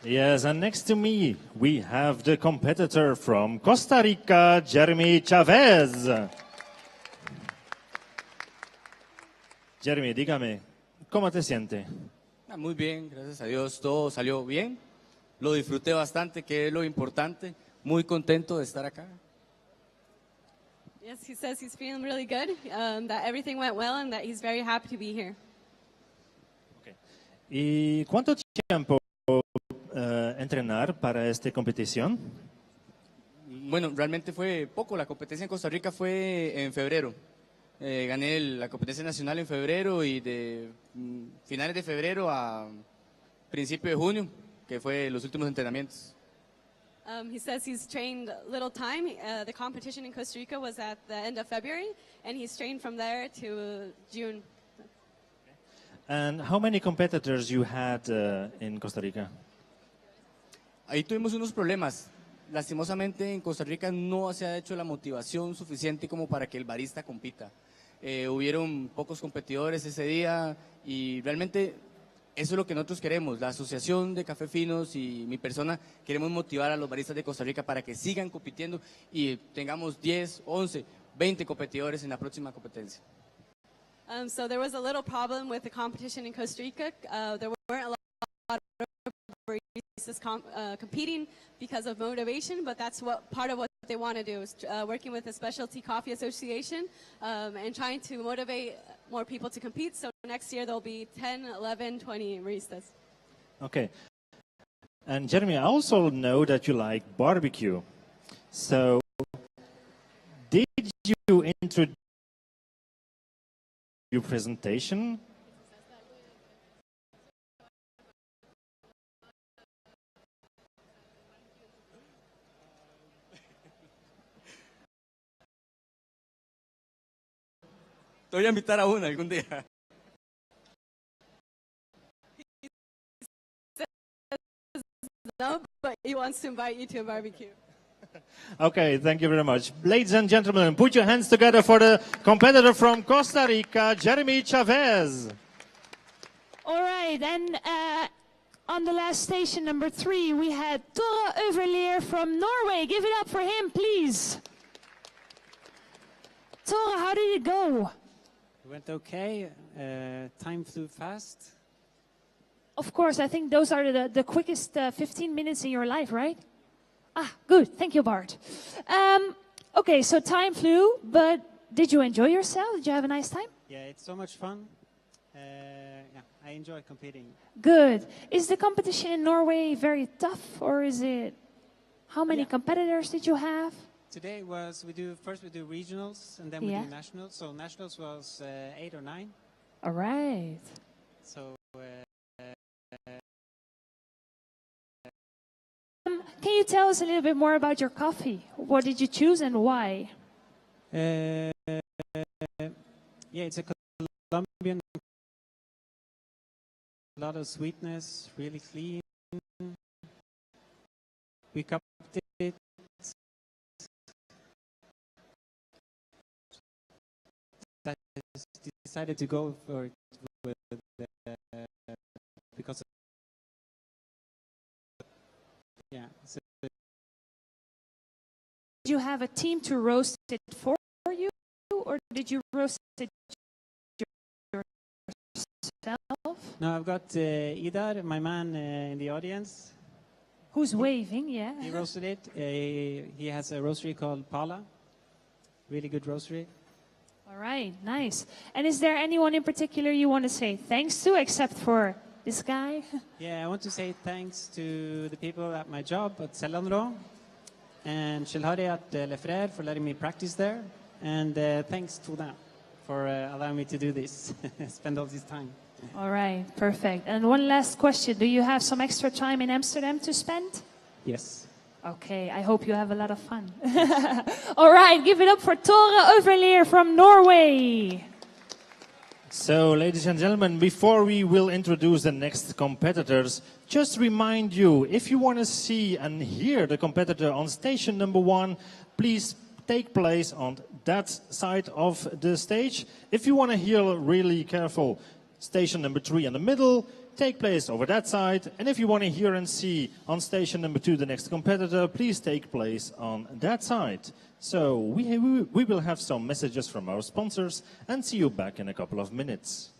Yes, and next to me, we have the competitor from Costa Rica, Jeremy Chavez. Jeremy, dígame, ¿cómo te sientes? Muy bien, gracias a Dios, todo salió bien. Lo disfruté bastante, que es lo importante. Muy contento de estar acá. Yes, he says he's feeling really good, that everything went well, and that he's very happy to be here. Okay. ¿Y cuánto tiempo entrenar para esta competición? Bueno, realmente fue poco. La competencia en Costa Rica fue en febrero. Gané la competencia nacional en febrero y de finales de febrero a principio de junio, que fue los últimos entrenamientos. He says he's trained little time. The competition in Costa Rica was at the end of February, and he's trained from there to June. And how many competitors you had in Costa Rica? Ahí tuvimos unos problemas. Lastimosamente en Costa Rica no se ha hecho la motivación suficiente como para que el barista compita. Hubieron pocos competidores ese día y realmente eso es lo que nosotros queremos. La Asociación de Café Finos y mi persona queremos motivar a los baristas de Costa Rica para que sigan compitiendo y tengamos 10, 11, 20 competidores en la próxima competencia. So there was a little problem with the competition in Costa Rica. There weren't a lot of baristas competing because of motivation, but that's what part of what they want to do is working with the Specialty Coffee Association and trying to motivate more people to compete. So next year there'll be 10, 11, 20 baristas. Okay. And Jeremy, I also know that you like barbecue. So did you introduce your presentation? Te voy a invitar a una algún día. No, but he wants to invite you to a barbecue. Okay, thank you very much. Ladies and gentlemen, put your hands together for the competitor from Costa Rica, Jeremy Chavez. All right, and on the last station, number 3, we had Tore Øverleer from Norway. Give it up for him, please. Tore, how did it go? It went okay. Time flew fast. Of course, I think those are the quickest 15 minutes in your life, right? Ah, good. Thank you, Bart. Okay, so time flew, but did you enjoy yourself? Did you have a nice time? Yeah, it's so much fun. Yeah, I enjoy competing. Good. Is the competition in Norway very tough, or is it... How many competitors did you have? Today was, we do regionals, and then we do nationals. So nationals was 8 or 9. All right. So... Can you tell us a little bit more about your coffee? What did you choose and why? Yeah, it's a Colombian. A lot of sweetness, really clean. We cupped it. I decided to go for it because of, yeah. So did you have a team to roast it for you, or did you roast it yourself? No, I've got Idar, my man in the audience. Who's waving, yeah. He roasted it. He has a roastery called Pala. Really good roastery. All right, nice. And is there anyone in particular you want to say thanks to, except for this guy? Yeah, I want to say thanks to the people at my job at Celandro and Shilhari at Lefrere for letting me practice there. And thanks to them for allowing me to do this, spend all this time. All right, perfect. And one last question. Do you have some extra time in Amsterdam to spend? Yes. Okay, I hope you have a lot of fun. All right, give it up for Tore Øverleer from Norway. So, ladies and gentlemen, before we will introduce the next competitors, just remind you, if you want to see and hear the competitor on station number 1, please take place on that side of the stage. If you want to hear really careful, station number 3 in the middle, take place over that side. And if you want to hear and see on station number 2 the next competitor, please take place on that side. So we will have some messages from our sponsors and see you back in a couple of minutes.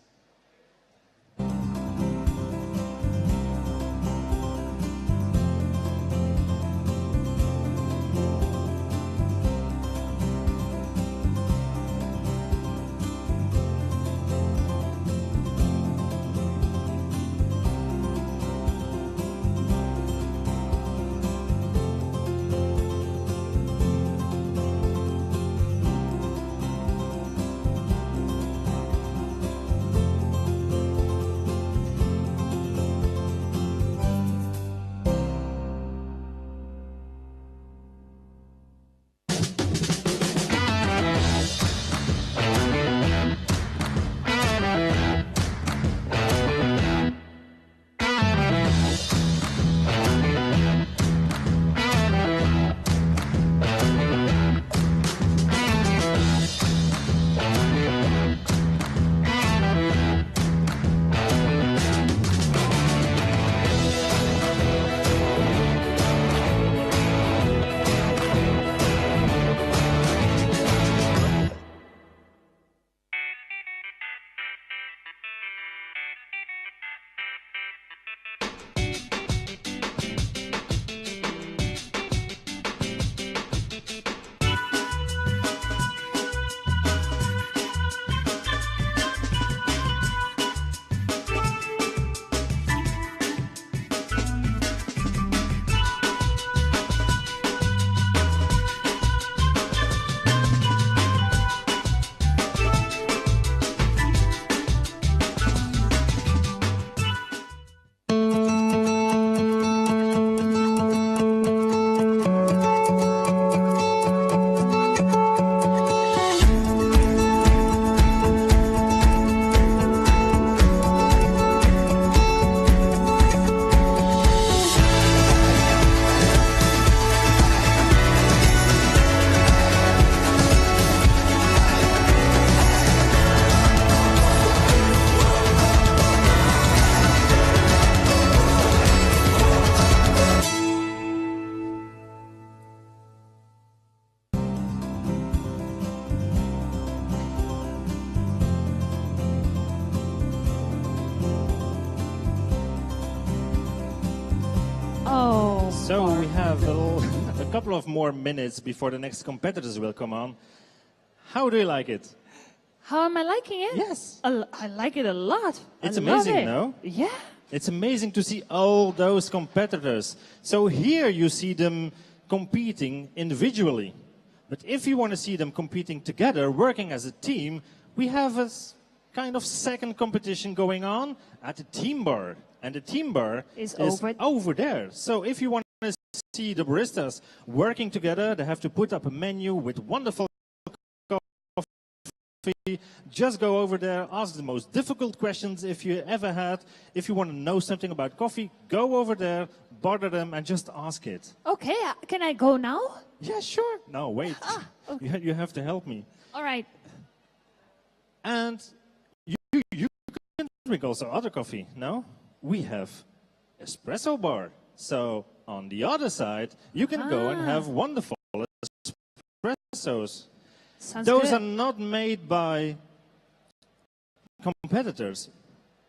have a couple of more minutes before the next competitors will come on. How do you like it? How am I liking it? Yes. I like it a lot. It's I love amazing, it. no? Yeah. It's amazing to see all those competitors. So here you see them competing individually. But if you want to see them competing together, working as a team, we have a kind of second competition going on at the team bar. And the team bar is over there. So if you want to see the baristas working together, they have to put up a menu with wonderful coffee. Just go over there, ask the most difficult questions if you ever had. If you want to know something about coffee, go over there, bother them, and just ask it. Okay, can I go now? Yeah, sure. No, wait. Okay. You have to help me. All right. And you can drink also other coffee, no? We have espresso bar. So on the other side, you can go and have wonderful espressos. Those are not made by competitors,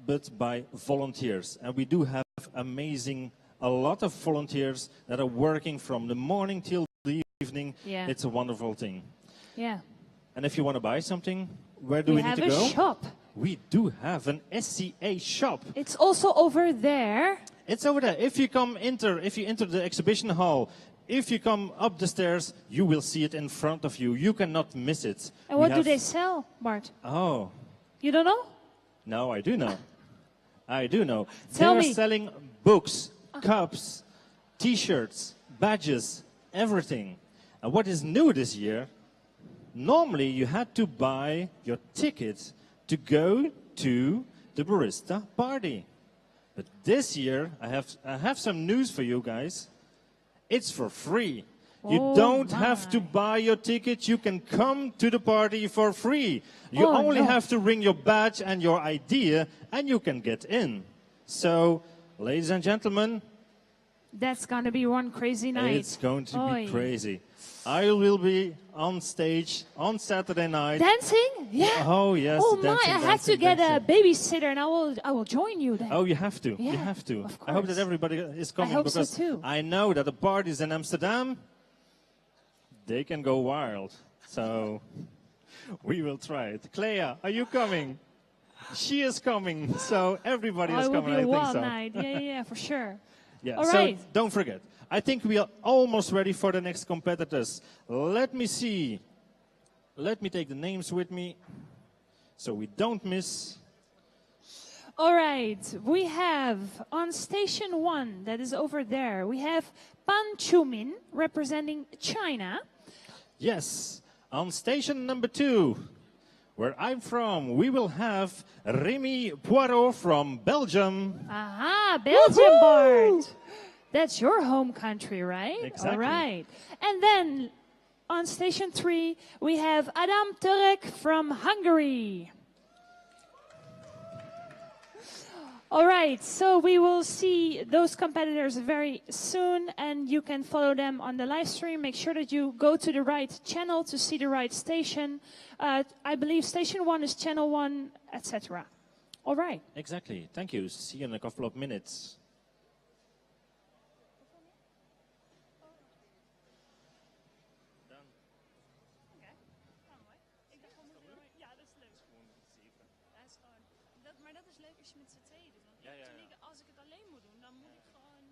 but by volunteers. And we do have a lot of volunteers that are working from the morning till the evening. Yeah. It's a wonderful thing. Yeah. And if you want to buy something, where do we need to go? We have a shop. We do have an SCA shop. It's also over there. It's over there. If you enter the exhibition hall, if you come up the stairs, you will see it in front of you. You cannot miss it. And what do they sell, Bart? Oh. You don't know? No, I do know. I do know. Tell me. They're selling books, cups, T-shirts, badges, everything. And what is new this year, normally you had to buy your ticket to go to the barista party. But this year, I have some news for you guys. It's for free. You don't have to buy your ticket. You can come to the party for free. You only have to bring your badge and your ID, and you can get in. So, ladies and gentlemen, that's going to be one crazy night. It's going to be crazy. I will be on stage on Saturday night. Dancing? Yeah. Oh, yes. Oh, dancing, my. I have to get a babysitter, and I will join you then. Oh, you have to. Yeah, you have to. of I hope that course. everybody is coming. I hope because so too. I know that the parties in Amsterdam, they can go wild. So we will try it. Clea, are you coming? She is coming. So everybody is it will coming. be a I think wild so. night. Yeah, for sure. Yeah, All so right. don't forget. I think we are almost ready for the next competitors. Let me see. Let me take the names with me so we don't miss. All right. We have on station 1, that is over there, we have Pan Chumin representing China. Yes. On station number 2, where I'm from, we will have Remy Poirot from Belgium. Aha, Belgium, Bart. That's your home country, right? Exactly. All right. And then on station 3, we have Adam Turek from Hungary. All right, so we will see those competitors very soon, and you can follow them on the live stream. Make sure that you go to the right channel to see the right station. I believe station 1 is channel 1, etc. All right. Exactly. Thank you. See you in a couple of minutes. Maar dat is leuk als je met z'n tweeën doet. Want als ik het alleen moet doen, dan moet ik gewoon...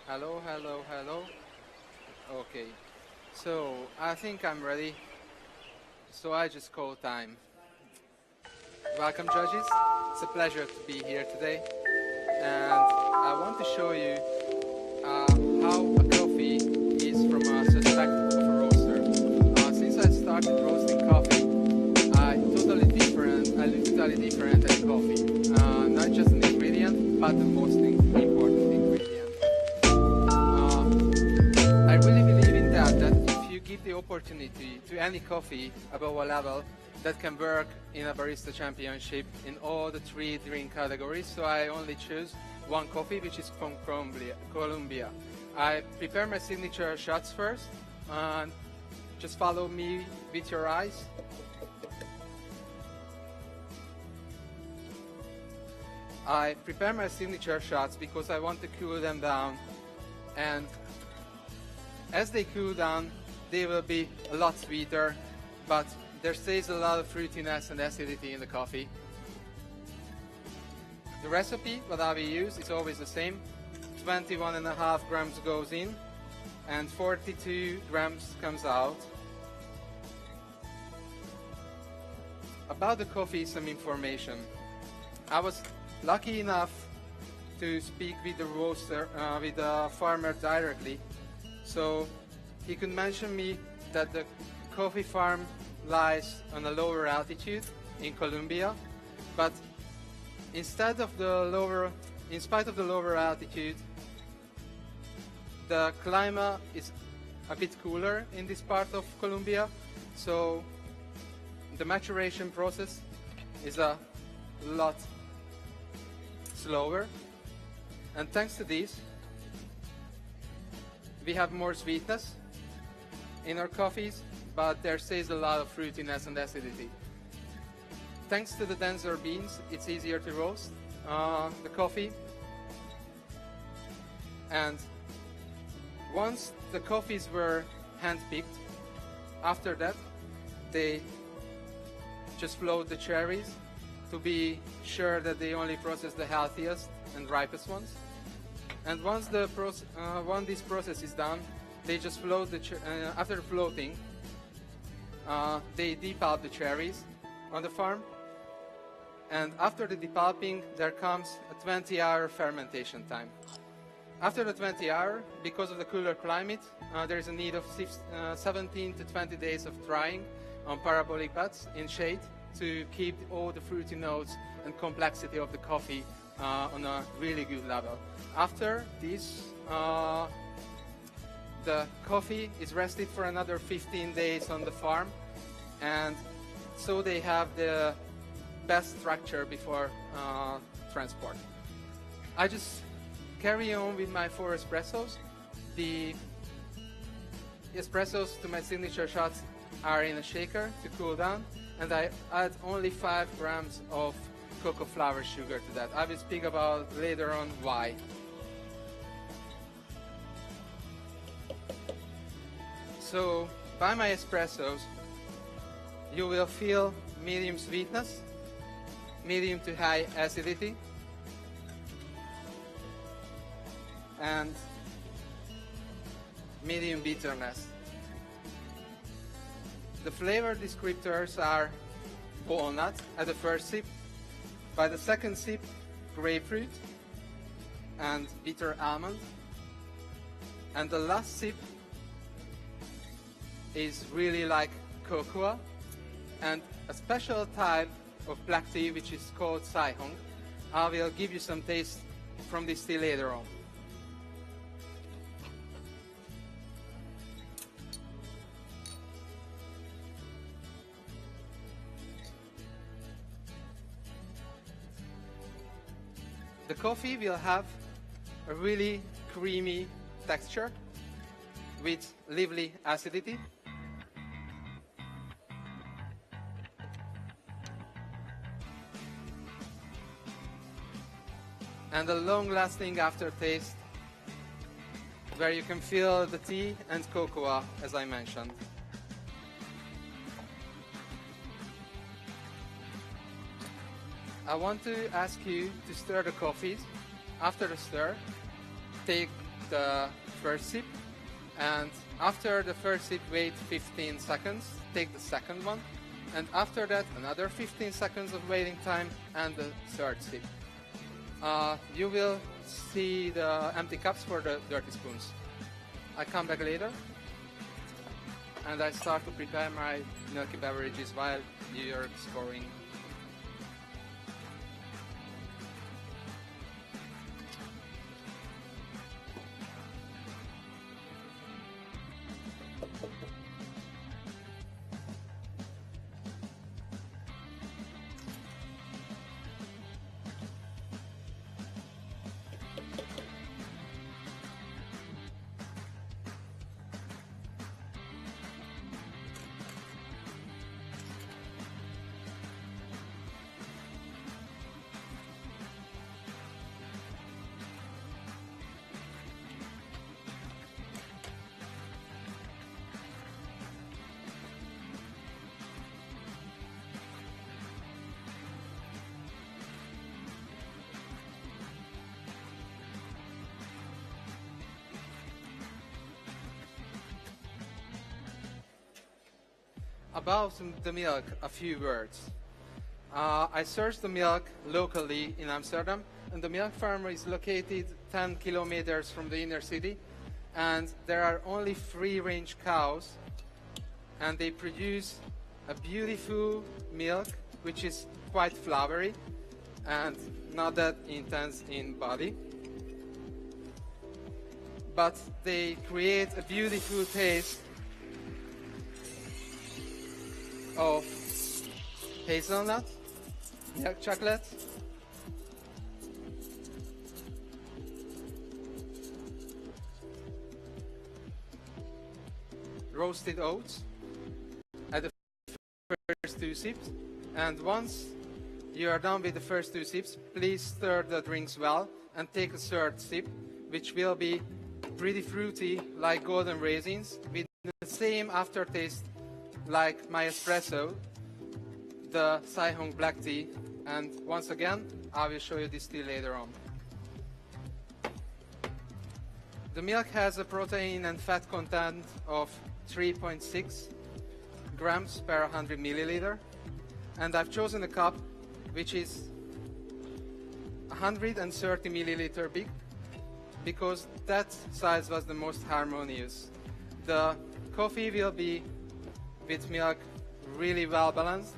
Hello, hello, hello. Okay, so I think I'm ready. So I just call time. Welcome, judges. It's a pleasure to be here today. And I want to show you how a coffee is from a perspective of a roaster. Since I started roasting coffee, I look totally different at coffee. Not just an ingredient, but the most important ingredient. I really believe in that if you give the opportunity to any coffee above a level, that can work in a Barista Championship in all the 3 drink categories. So I only choose one coffee, which is from Colombia. I prepare my signature shots first, and just follow me with your eyes. I prepare my signature shots because I want to cool them down, and as they cool down, they will be a lot sweeter, but there stays a lot of fruitiness and acidity in the coffee. The recipe, what I will use, is always the same. 21.5 grams goes in, and 42 grams comes out. About the coffee, some information. I was lucky enough to speak with the roaster, with the farmer directly, so he could mention me that the coffee farm lies on a lower altitude in Colombia, but in spite of the lower altitude, the climate is a bit cooler in this part of Colombia, so the maturation process is a lot slower, and thanks to this, we have more sweetness in our coffees, but there stays a lot of fruitiness and acidity. Thanks to the denser beans, it's easier to roast the coffee. And once the coffees were hand-picked, after that, they just float the cherries to be sure that they only process the healthiest and ripest ones. And once this process is done, they just float after floating, they depulp the cherries on the farm, and after the depulping there comes a 20-hour fermentation time. After the 20 hour, because of the cooler climate, there is a need of 17 to 20 days of drying on parabolic beds in shade to keep all the fruity notes and complexity of the coffee on a really good level. After this, the coffee is rested for another 15 days on the farm, and so they have the best structure before transport. I just carry on with my 4 espressos. The espressos to my signature shots are in a shaker to cool down, and I add only 5 grams of cocoa flour sugar to that. I will speak about later on why. So by my espressos, you will feel medium sweetness, medium to high acidity, and medium bitterness. The flavor descriptors are walnut at the first sip, by the second sip grapefruit and bitter almond, and the last sip is really like cocoa and a special type of black tea which is called Saihong. I will give you some taste from this tea later on. The coffee will have a really creamy texture with lively acidity. And a long-lasting aftertaste where you can feel the tea and cocoa, as I mentioned. I want to ask you to stir the coffees. After the stir, take the first sip, and after the first sip, wait 15 seconds, take the second one, and after that, another 15 seconds of waiting time, and the third sip. You will see the empty cups for the dirty spoons. I come back later, and I start to prepare my milky beverages while you're scoring. About the milk, a few words. I sourced the milk locally in Amsterdam, and the milk farm is located 10 kilometers from the inner city, and there are only free-range cows, and they produce a beautiful milk which is quite flowery and not that intense in body, but they create a beautiful taste of hazelnut, milk chocolate, roasted oats at the first two sips, and once you are done with the first two sips, please stir the drinks well and take a third sip, which will be pretty fruity like golden raisins with the same aftertaste like my espresso, the Saihong black tea, and once again, I will show you this tea later on. The milk has a protein and fat content of 3.6 grams per 100 milliliter, and I've chosen a cup which is 130 milliliter big because that size was the most harmonious. The coffee will be with milk really well balanced.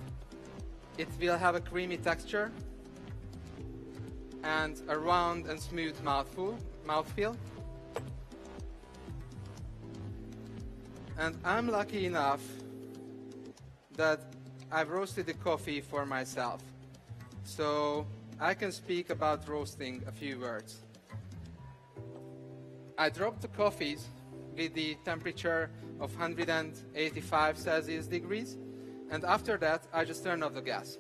It will have a creamy texture and a round and smooth mouthfeel. And I'm lucky enough that I've roasted the coffee for myself, so I can speak about roasting a few words. I dropped the coffees with the temperature of 185 Celsius degrees, and after that I just turned off the gas.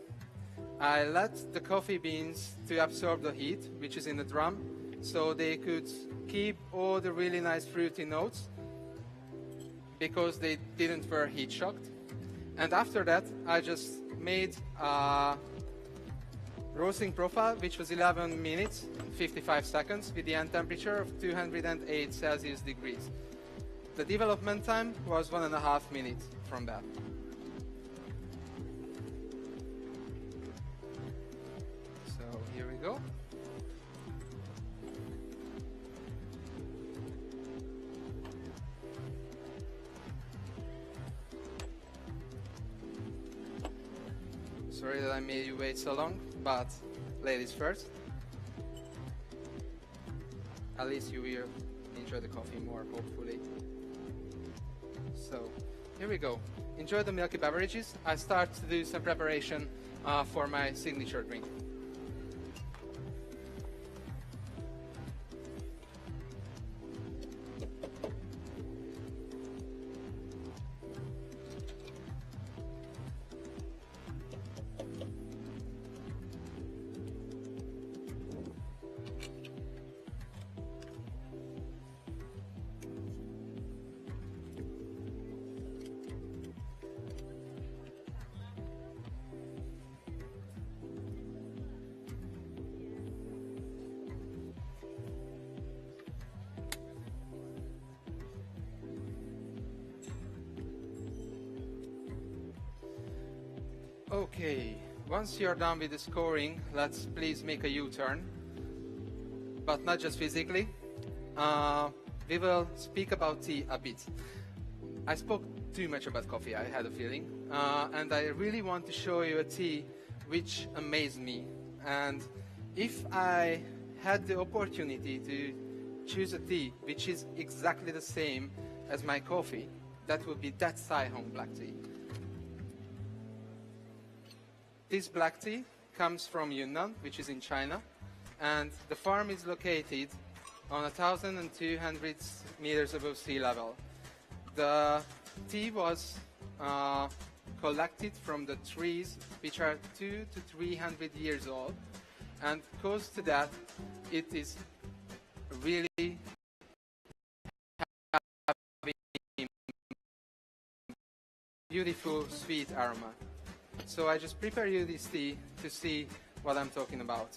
I let the coffee beans to absorb the heat which is in the drum, so they could keep all the really nice fruity notes because they didn't were heat shocked. And after that I just made a roasting profile which was 11 minutes 55 seconds with the end temperature of 208 Celsius degrees. The development time was 1.5 minutes from that. So here we go. Sorry that I made you wait so long, but ladies first. At least you will enjoy the coffee more, hopefully. So, here we go. Enjoy the milky beverages. I start to do some preparation for my signature drink. Okay, once you're done with the scoring, let's please make a U-turn, but not just physically. We will speak about tea a bit. I spoke too much about coffee, I had a feeling, and I really want to show you a tea which amazed me. And if I had the opportunity to choose a tea which is exactly the same as my coffee, that would be that Sai Hong black tea. This black tea comes from Yunnan, which is in China, and the farm is located on 1,200 meters above sea level. The tea was collected from the trees which are 200 to 300 years old, and because to that it is really having beautiful sweet aroma. So I just prepare you this tea to see what I'm talking about.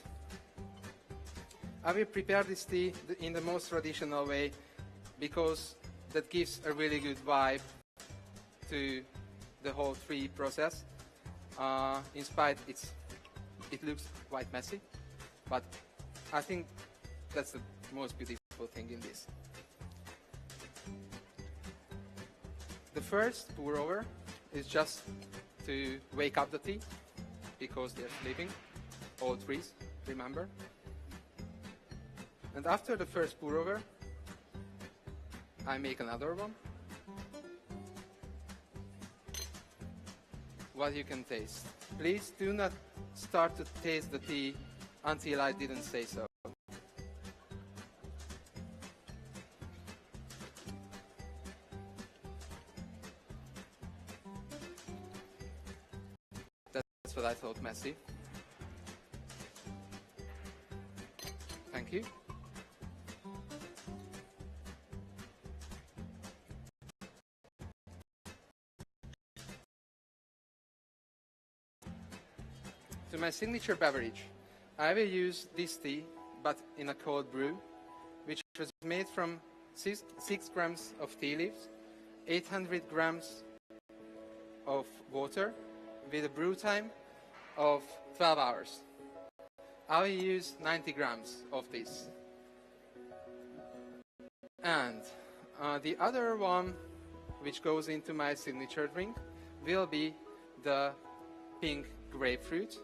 I will prepare this tea in the most traditional way because that gives a really good vibe to the whole tea process. In spite it looks quite messy, but I think that's the most beautiful thing in this. The first pour over is just to wake up the tea because they're sleeping, all trees, remember. And after the first pour over, I make another one. What you can taste. Please do not start to taste the tea until I didn't say so. That's what I thought, messy. Thank you. To my signature beverage, I will use this tea, but in a cold brew, which was made from 6 grams of tea leaves, 800 grams of water, with a brew time of 12 hours. I will use 90 grams of this. And the other one, which goes into my signature drink, will be the pink grapefruit.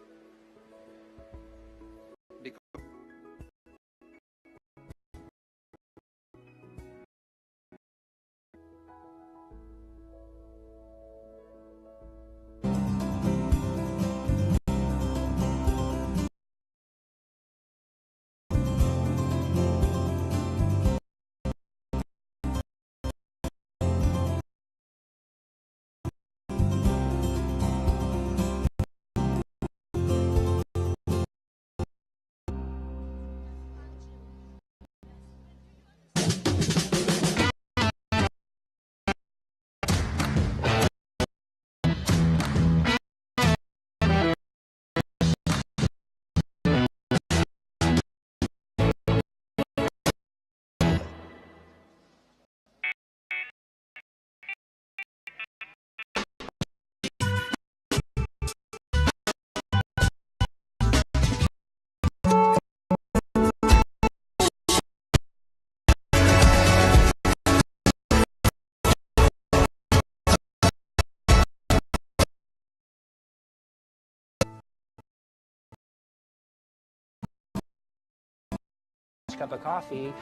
Cup of coffee,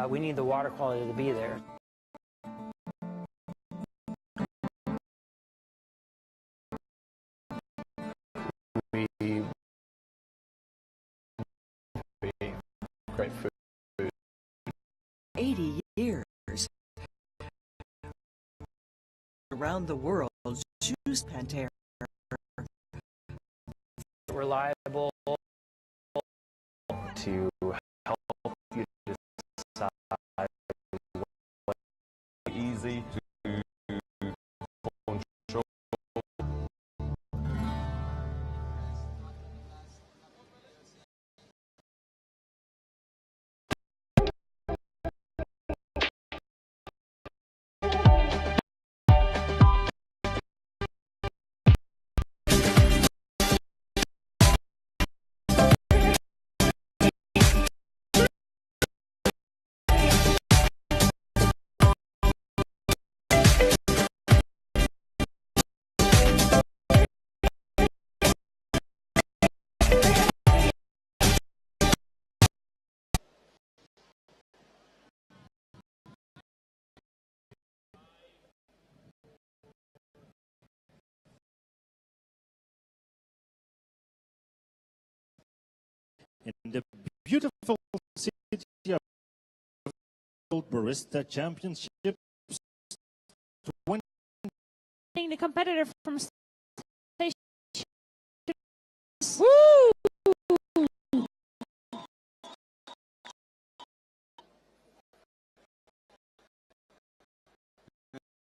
we need the water quality to be there. Great food. 80 years. Around the world, choose Pantera. Reliable to help you decide what easy to control. in the beautiful city of World Barista Championship. The competitor from station. Woo!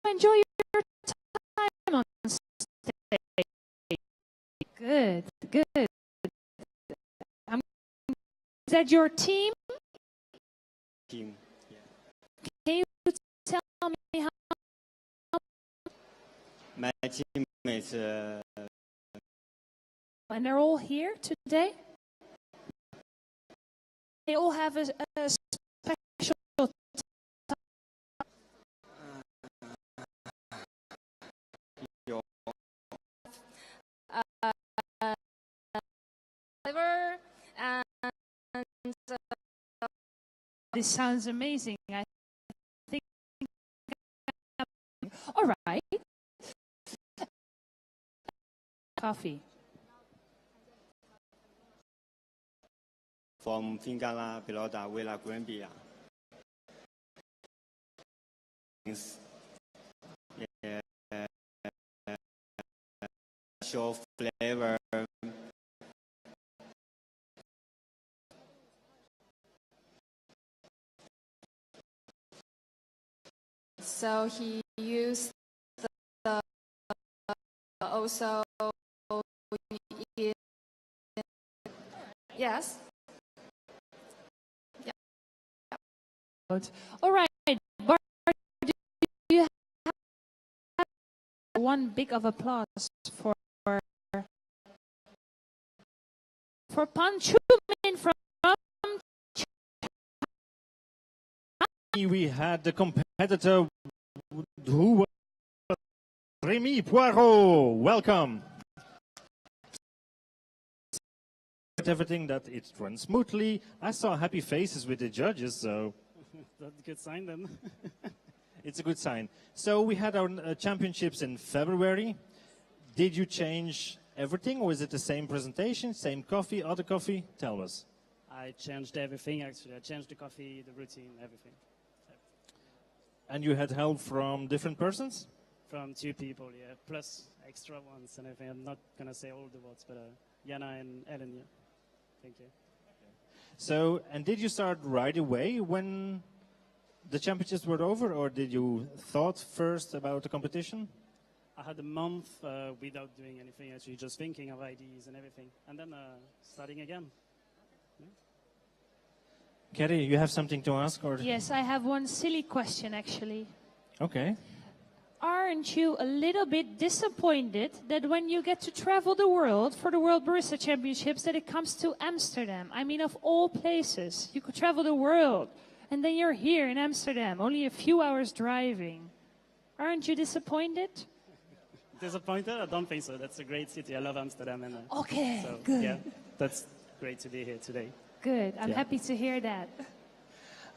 Enjoy your time on stage. Good, good. Is that your team? Team. Yeah. Can you tell me how? My team is And they're all here today? They all have a special flavor and this sounds amazing. I think. All right. Coffee. from Fingala, Pelota, Villa, Granbia. Yeah. Show flavor. So he used the also yes. Yeah. All right, Bart, do you have one big of applause for Pan Chumin from. We had the competitor who was Rémi Poirot. Welcome. Everything that it runs smoothly. I saw happy faces with the judges, so that's a good sign then. it's a good sign. So we had our championships in February. Did you change everything, or is it the same presentation, same coffee, other coffee? Tell us. I changed everything actually. I changed the coffee, the routine, everything. And you had help from different persons? From 2 people, yeah, plus extra ones and everything. I'm not gonna say all the words, but Jana and Ellen, yeah. Thank you. So, and did you start right away when the championships were over, or did you thought first about the competition? I had a month without doing anything, actually, just thinking of ideas and everything, and then starting again. Yeah. Kerry, you have something to ask? Or? Yes, I have one silly question, actually. Okay. Aren't you a little bit disappointed that when you get to travel the world for the World Barista Championships that it comes to Amsterdam? I mean, of all places, you could travel the world, and then you're here in Amsterdam, only a few hours driving. Aren't you disappointed? Disappointed? I don't think so. That's a great city. I love Amsterdam. And, okay, so, good. Yeah, that's great to be here today. Good. I'm happy to hear that.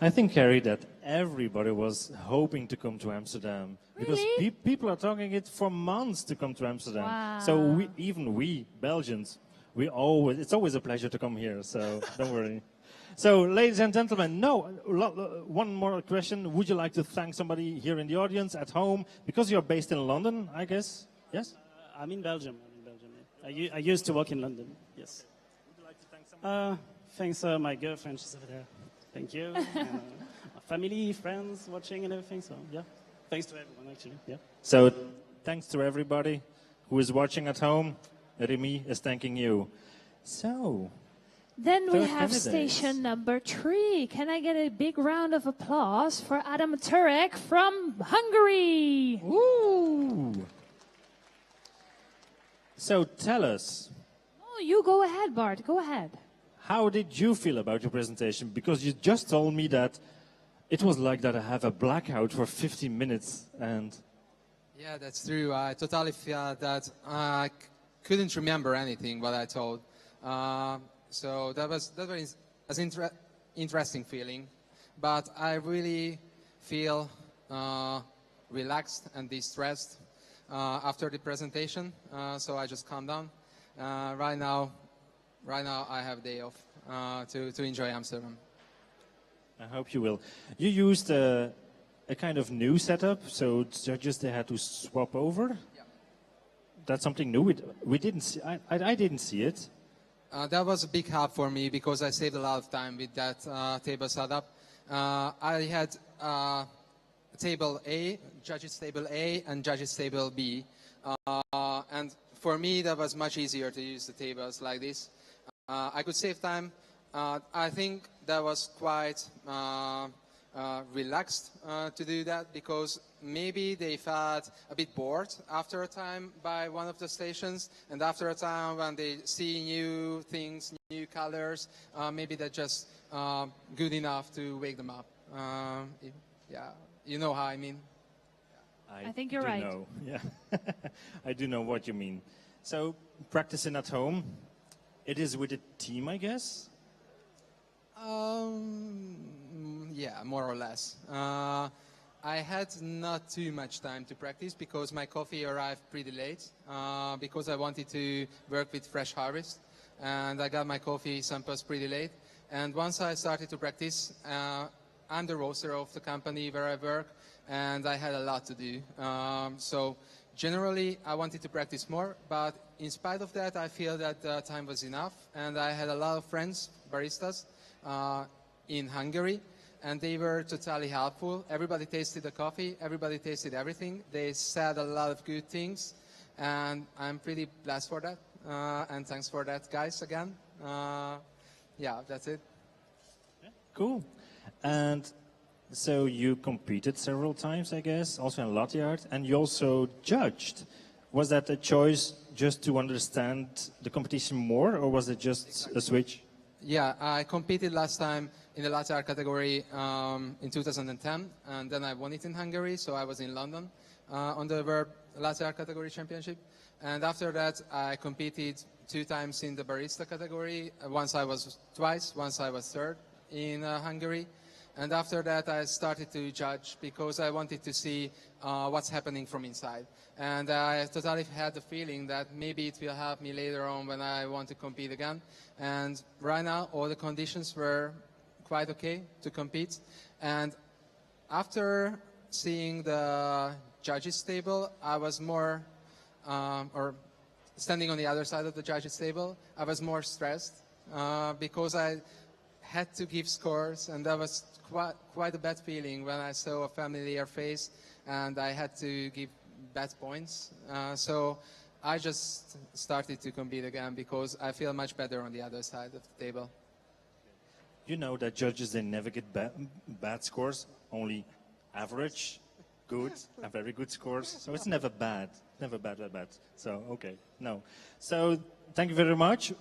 I think, Kerry, that everybody was hoping to come to Amsterdam. Really? Because people are talking it for months to come to Amsterdam. Wow. So even we, Belgians, it's always a pleasure to come here, so don't worry. So, ladies and gentlemen, one more question. Would you like to thank somebody here in the audience, at home? Because you're based in London, I guess? Yes? I'm in Belgium. Yeah. I used to work in London, yes. Would you like to thank somebody? Thanks, my girlfriend, she's over there. Thank you. My family, friends watching and everything. So, yeah. Thanks to everyone, actually. Yeah. So, thanks to everybody who is watching at home. Rémi is thanking you. So, then we have candidates. station number 3. Can I get a big round of applause for Adam Turek from Hungary? Woo! So, tell us. Oh, you go ahead, Bart. Go ahead. How did you feel about your presentation? Because you just told me that it was like that I have a blackout for 15 minutes and... Yeah, that's true. I totally felt that I couldn't remember anything what I told. So that was an interesting feeling. But I really feel relaxed and de-stressed after the presentation. So I just calmed down. Right now I have a day off to enjoy Amsterdam. I hope you will. You used a kind of new setup, so judges they had to swap over. Yeah. That's something new. We didn't see. I didn't see it. That was a big help for me because I saved a lot of time with that table setup. I had table A, judges table A, and judges table B, and for me that was much easier to use the tables like this. I could save time. I think that was quite relaxed to do that because maybe they felt a bit bored after a time by one of the stations, and after a time when they see new things, new colors, maybe that's just good enough to wake them up. Yeah, you know how I mean. I think you're right. Know. Yeah, I do know what you mean. So practicing at home, it is with a team, I guess. Yeah, more or less. I had not too much time to practice because my coffee arrived pretty late because I wanted to work with fresh harvest, and I got my coffee samples pretty late. And once I started to practice, I'm the roaster of the company where I work, and I had a lot to do. So generally, I wanted to practice more, but in spite of that, I feel that the time was enough, and I had a lot of friends, baristas, in Hungary, and they were totally helpful. Everybody tasted the coffee, everybody tasted everything. They said a lot of good things, and I'm pretty blessed for that, and thanks for that, guys, again. Yeah, that's it. Cool. And so you competed several times, I guess, also in latte art, and you also judged. Was that a choice just to understand the competition more, or was it just a switch? Yeah, I competed last time in the latte art category in 2010, and then I won it in Hungary, so I was in London on the World Latte Art Category Championship. And after that, I competed 2 times in the barista category. Once I was third in Hungary. And after that, I started to judge because I wanted to see what's happening from inside. And I totally had the feeling that maybe it will help me later on when I want to compete again. And right now, all the conditions were quite okay to compete. And after seeing the judges table, I was more, or standing on the other side of the judges table, I was more stressed because I had to give scores, and that was quite a bad feeling when I saw a familiar face and I had to give bad points. So I just started to compete again because I feel much better on the other side of the table. You know that judges, they never get bad scores, only average, good, and very good scores. So it's never bad, never bad. So, okay, no. So thank you very much.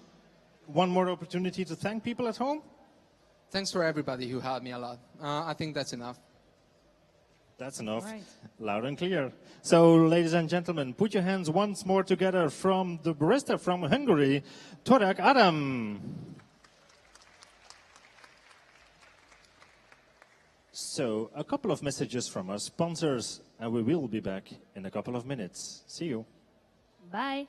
One more opportunity to thank people at home. Thanks for everybody who helped me a lot. I think that's enough. That's enough. Right. Loud and clear. So, ladies and gentlemen, put your hands once more together from the barista from Hungary, Torek Adam. So, a couple of messages from our sponsors, and we will be back in a couple of minutes. See you. Bye.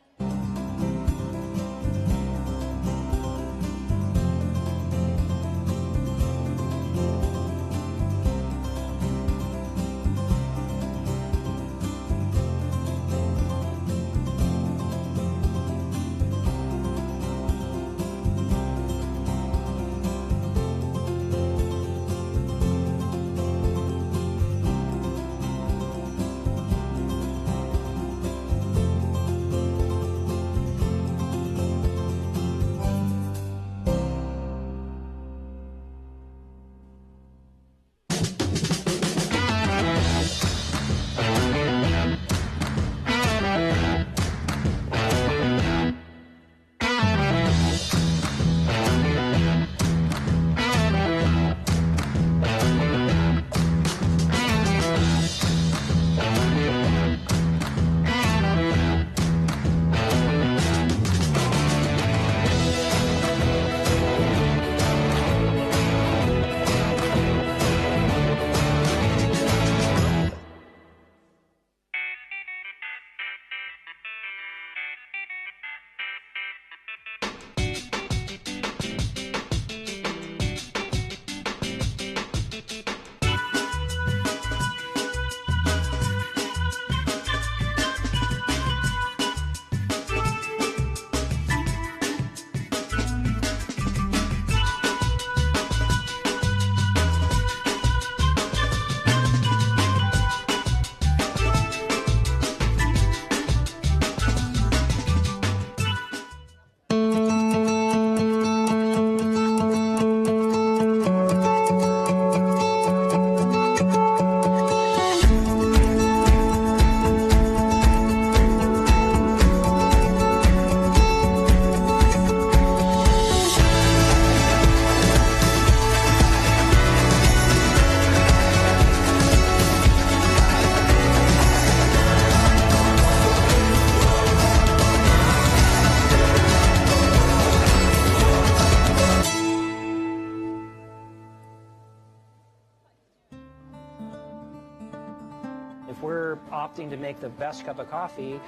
If we're opting to make the best cup of coffee,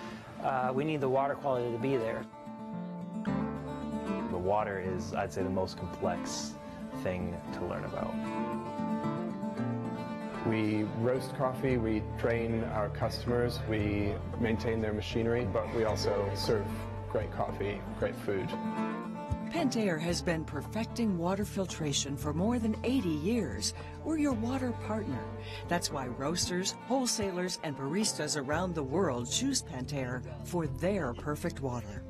we need the water quality to be there. The water is, I'd say, the most complex thing to learn about. We roast coffee, we train our customers, we maintain their machinery, but we also serve great coffee, great food. Pentair has been perfecting water filtration for more than 80 years. We're your water partner. That's why roasters, wholesalers, and baristas around the world choose Pentair for their perfect water.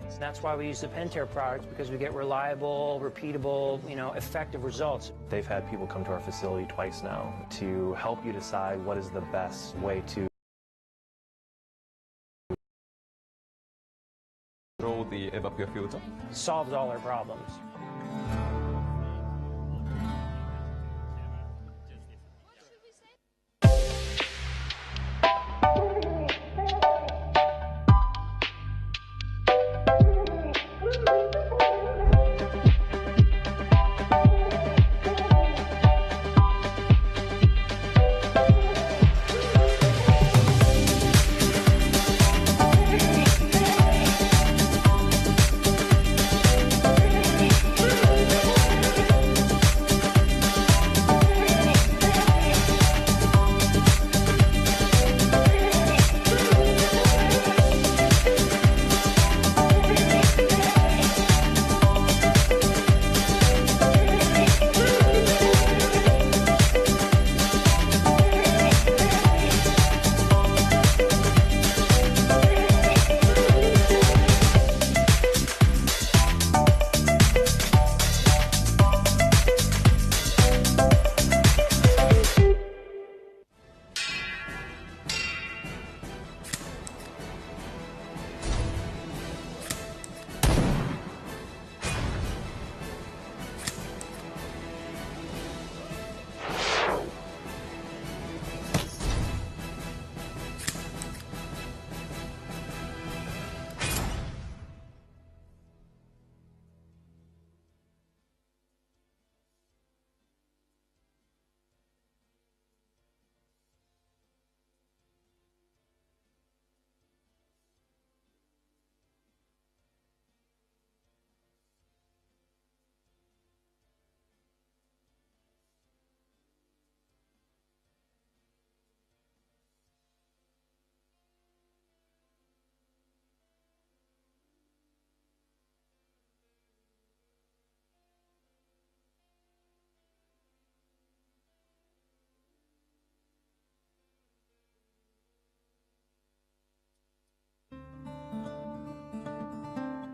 And that's why we use the Pentair products, because we get reliable, repeatable, effective results. They've had people come to our facility twice now to help you decide what is the best way to control the evaporator filter. Solves all our problems.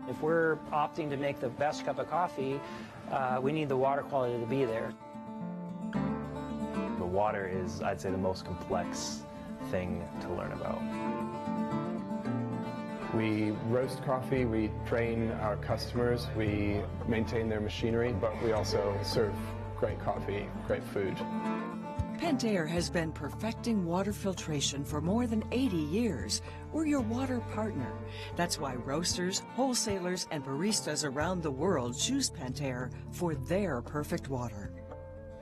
If we're opting to make the best cup of coffee, we need the water quality to be there. The water is, I'd say, the most complex thing to learn about. We roast coffee, we train our customers, we maintain their machinery, but we also serve great coffee, great food. Pentair has been perfecting water filtration for more than 80 years. We're your water partner. That's why roasters, wholesalers, and baristas around the world choose Pentair for their perfect water.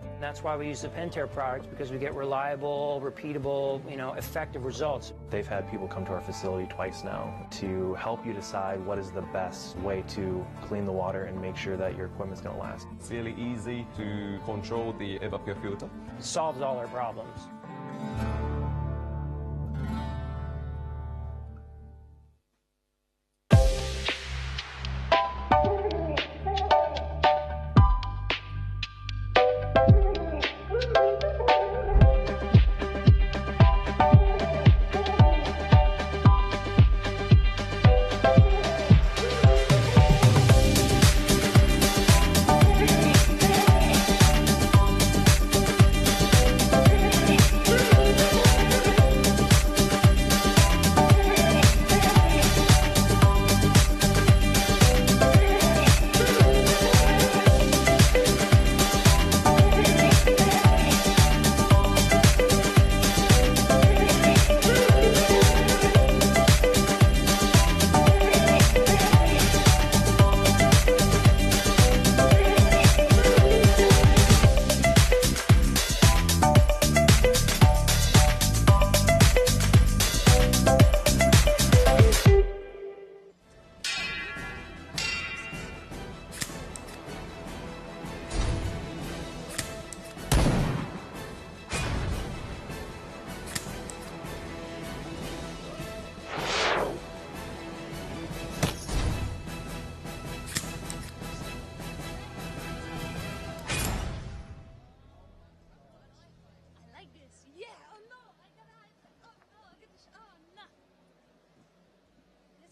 And that's why we use the Pentair products, because we get reliable, repeatable, effective results. They've had people come to our facility twice now to help you decide what is the best way to clean the water and make sure that your equipment's going to last. It's really easy to control the evaporator filter. Solves all our problems.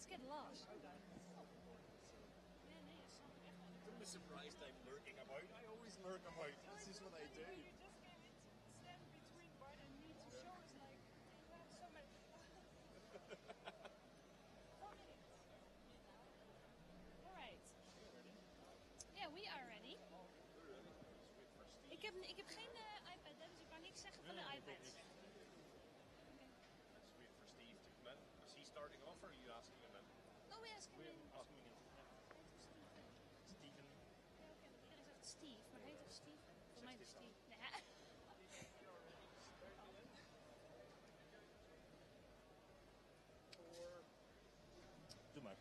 Let's get lost. Don't be surprised I'm lurking about. I always lurk about. This is what I do. You just came in to stand between Bart and me to show us like you have so much. 4 minutes. All right. Yeah, we are ready. Ik heb geen iPad, dus ik kan niks zeggen van de iPads. Let's wait for Steve to come in. Is he starting off or are you asking him in? No, we ask him in. Asking him in. Steven. Ja, oké. Iedereen zegt Steve, maar heet het Steve? Voor mij is het Steve. Nee. Doe maar.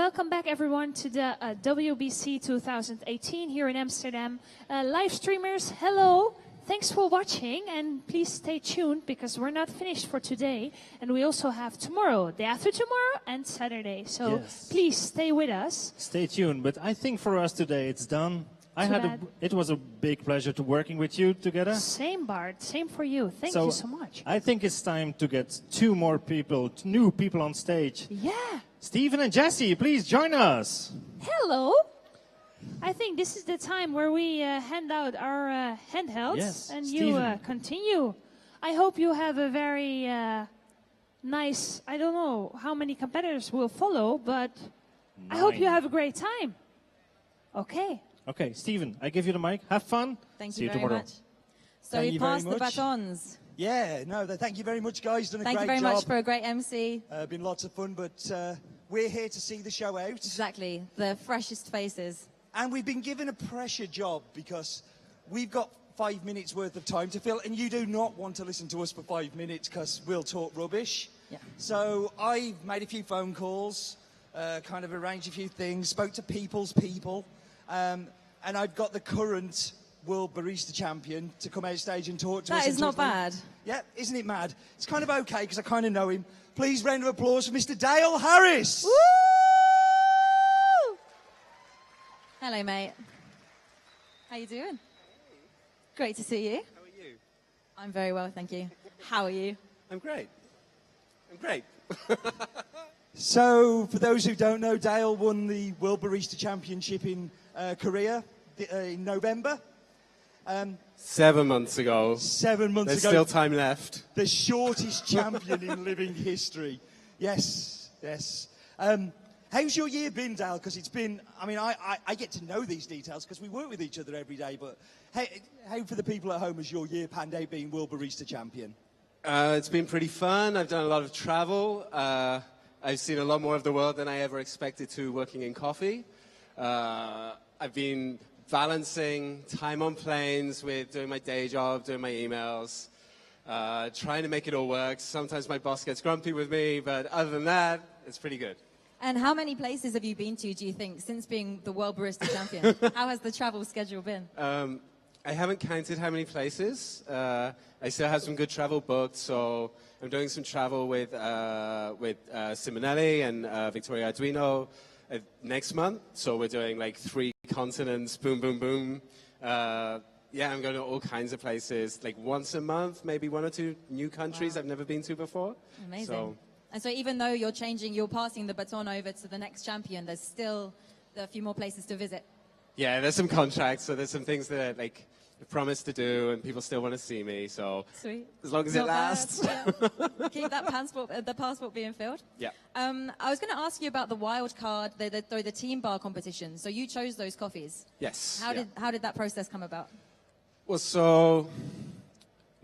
Welcome back, everyone, to the WBC 2018 here in Amsterdam. Live streamers, hello. Thanks for watching, and please stay tuned because we're not finished for today. And we also have tomorrow, day after tomorrow, and Saturday. So Yes. please stay with us. Stay tuned. But I think for us today it's done. It was a big pleasure to working with you together. Same, Bart. Same for you. Thank you so much. I think it's time to get two more people, new people on stage. Yeah. Stephen and Jesse, please join us. Hello. I think this is the time where we hand out our handhelds, Yes, and Stephen. you continue. I hope you have a very nice, I don't know how many competitors will follow, but I hope you 9. have a great time. Okay. Okay, Stephen, I give you the mic. Have fun. Thank See you very tomorrow. much. So Thank we you very passed the much. batons. Yeah, no, thank you very much, guys. Done a Thank you great very job. much for a great MC. Been lots of fun, but we're here to see the show out. Exactly, the freshest faces. And we've been given a pressure job because we've got 5 minutes worth of time to fill, and you do not want to listen to us for 5 minutes because we'll talk rubbish. Yeah. So I've made a few phone calls, kind of arranged a few things, spoke to people's people, and I've got the current World Barista Champion to come out stage and talk to us. That is not bad. Yeah, isn't it mad? It's kind of okay because I kind of know him. Please round of applause for Mr. Dale Harris. Woo! Hello, mate. How you doing? Great to see you. How are you? I'm very well, thank you. How are you? I'm great. I'm great. So, for those who don't know, Dale won the World Barista Championship in Korea in November. 7 months ago. 7 months There's ago. still time left. The shortest champion in living history. Yes, yes. How's your year been, Dale? Because it's been, I mean, I get to know these details because we work with each other every day, but how for the people at home has your year panned out being World Barista Champion? It's been pretty fun. I've done a lot of travel. I've seen a lot more of the world than I ever expected to working in coffee. I've been balancing time on planes with doing my day job, doing my emails, trying to make it all work. Sometimes my boss gets grumpy with me, but other than that, it's pretty good. And how many places have you been to, do you think, since being the World Barista Champion? How has the travel schedule been? I haven't counted how many places. I still have some good travel booked, so I'm doing some travel with Simonelli and Victoria Arduino next month. So we're doing like 3 continents, boom, boom, boom. Yeah, I'm going to all kinds of places, like once a month, maybe 1 or 2 new countries I've never been to before. Amazing. So, And so even though you're passing the baton over to the next champion, there's still a few more places to visit. yeah, there's some contracts, so there's some things that like I promised to do, and people still want to see me. So Sweet. as long as Not it bad, lasts. yeah. Keep that the passport being filled. Yeah. I was going to ask you about the wild card, the team bar competition. So you chose those coffees. Yes. How did that process come about? Well, so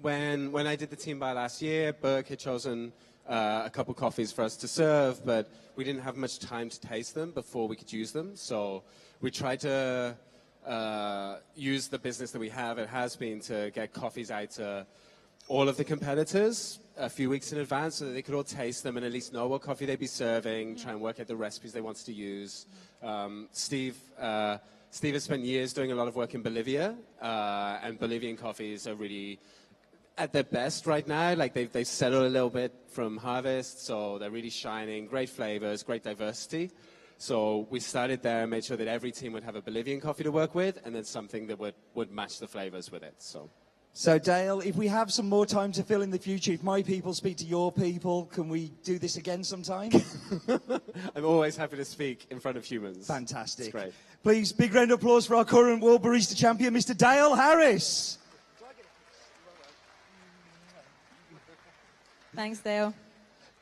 when I did the team bar last year, Burke had chosen a couple coffees for us to serve, but we didn't have much time to taste them before we could use them. So we tried to use the business that we have. It has been to get coffees out to all of the competitors a few weeks in advance so that they could all taste them and at least know what coffee they'd be serving, try and work out the recipes they wanted to use. Steve has spent years doing a lot of work in Bolivia, and Bolivian coffees are really at their best right now. Like they've settled a little bit from harvest, so they're really shining, great flavors, great diversity. So we started there and made sure that every team would have a Bolivian coffee to work with, and then something that would match the flavors with it. So, Dale, if we have some more time to fill in the future, if my people speak to your people, can we do this again sometime? I'm always happy to speak in front of humans. Fantastic. It's great. Please, big round of applause for our current World Barista Champion, Mr. Dale Harris. Thanks, Dale.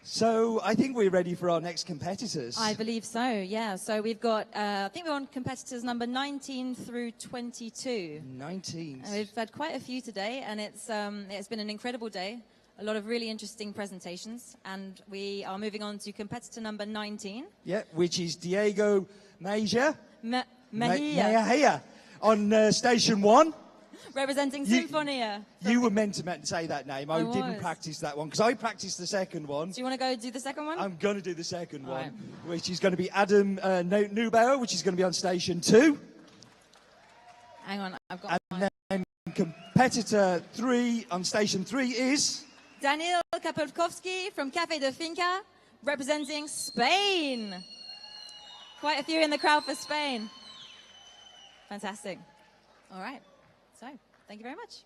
So I think we're ready for our next competitors. I believe so, yeah. So we've got, I think we're on competitors number 19 through 22. 19. And we've had quite a few today, and it's been an incredible day. A lot of really interesting presentations, and we are moving on to competitor number 19. Yeah, which is Diego Mejia. Mejia. On station 1. Representing Sinfonia. You were meant to say that name. I didn't was. practice that one, because I practiced the second one. Do you want to go do the second one? I'm going to do the second one, right. which is going to be Adam Neubauer, which is going to be on station 2. Hang on, I've got And then competitor 3 on station 3 is... Daniel Kapelkowski from Café de Finca, representing Spain. Quite a few in the crowd for Spain. Fantastic. All right. So, thank you very much.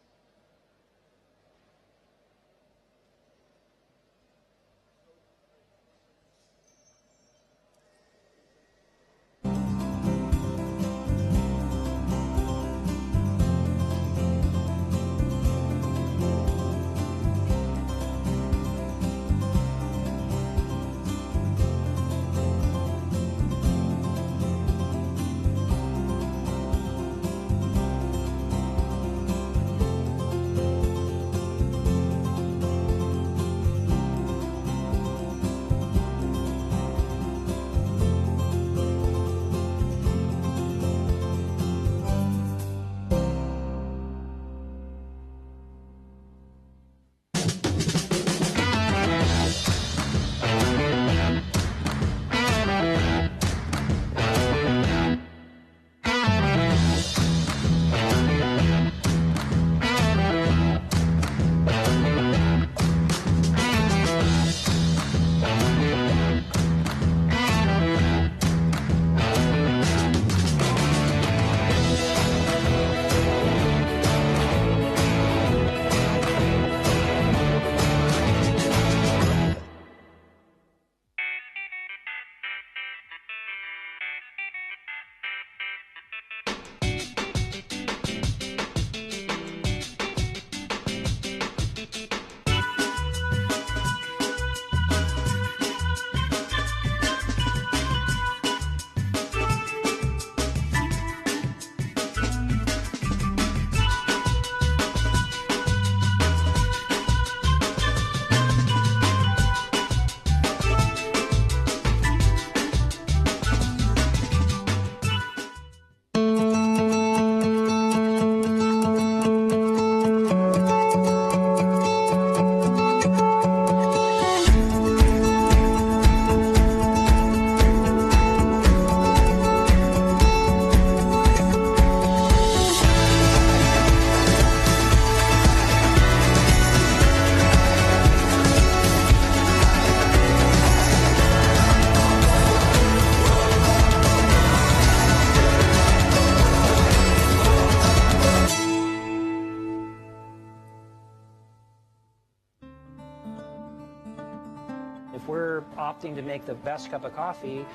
If we're opting to make the best cup of coffee,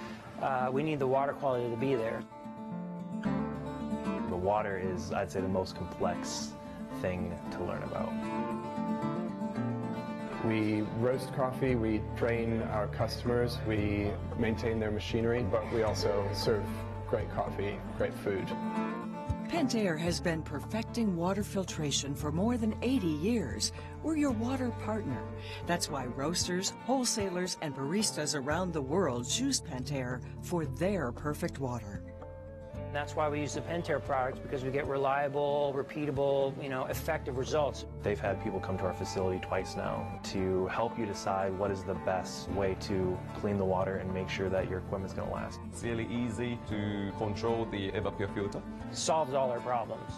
we need the water quality to be there. The water is, I'd say, the most complex thing to learn about. We roast coffee, we train our customers, we maintain their machinery, but we also serve great coffee, great food. Pentair has been perfecting water filtration for more than 80 years. We're your water partner. That's why roasters, wholesalers, and baristas around the world choose Pentair for their perfect water. That's why we use the Pentair products, because we get reliable, repeatable, effective results. They've had people come to our facility twice now to help you decide what is the best way to clean the water and make sure that your equipment's going to last. It's really easy to control the evapor filter. It solves all our problems.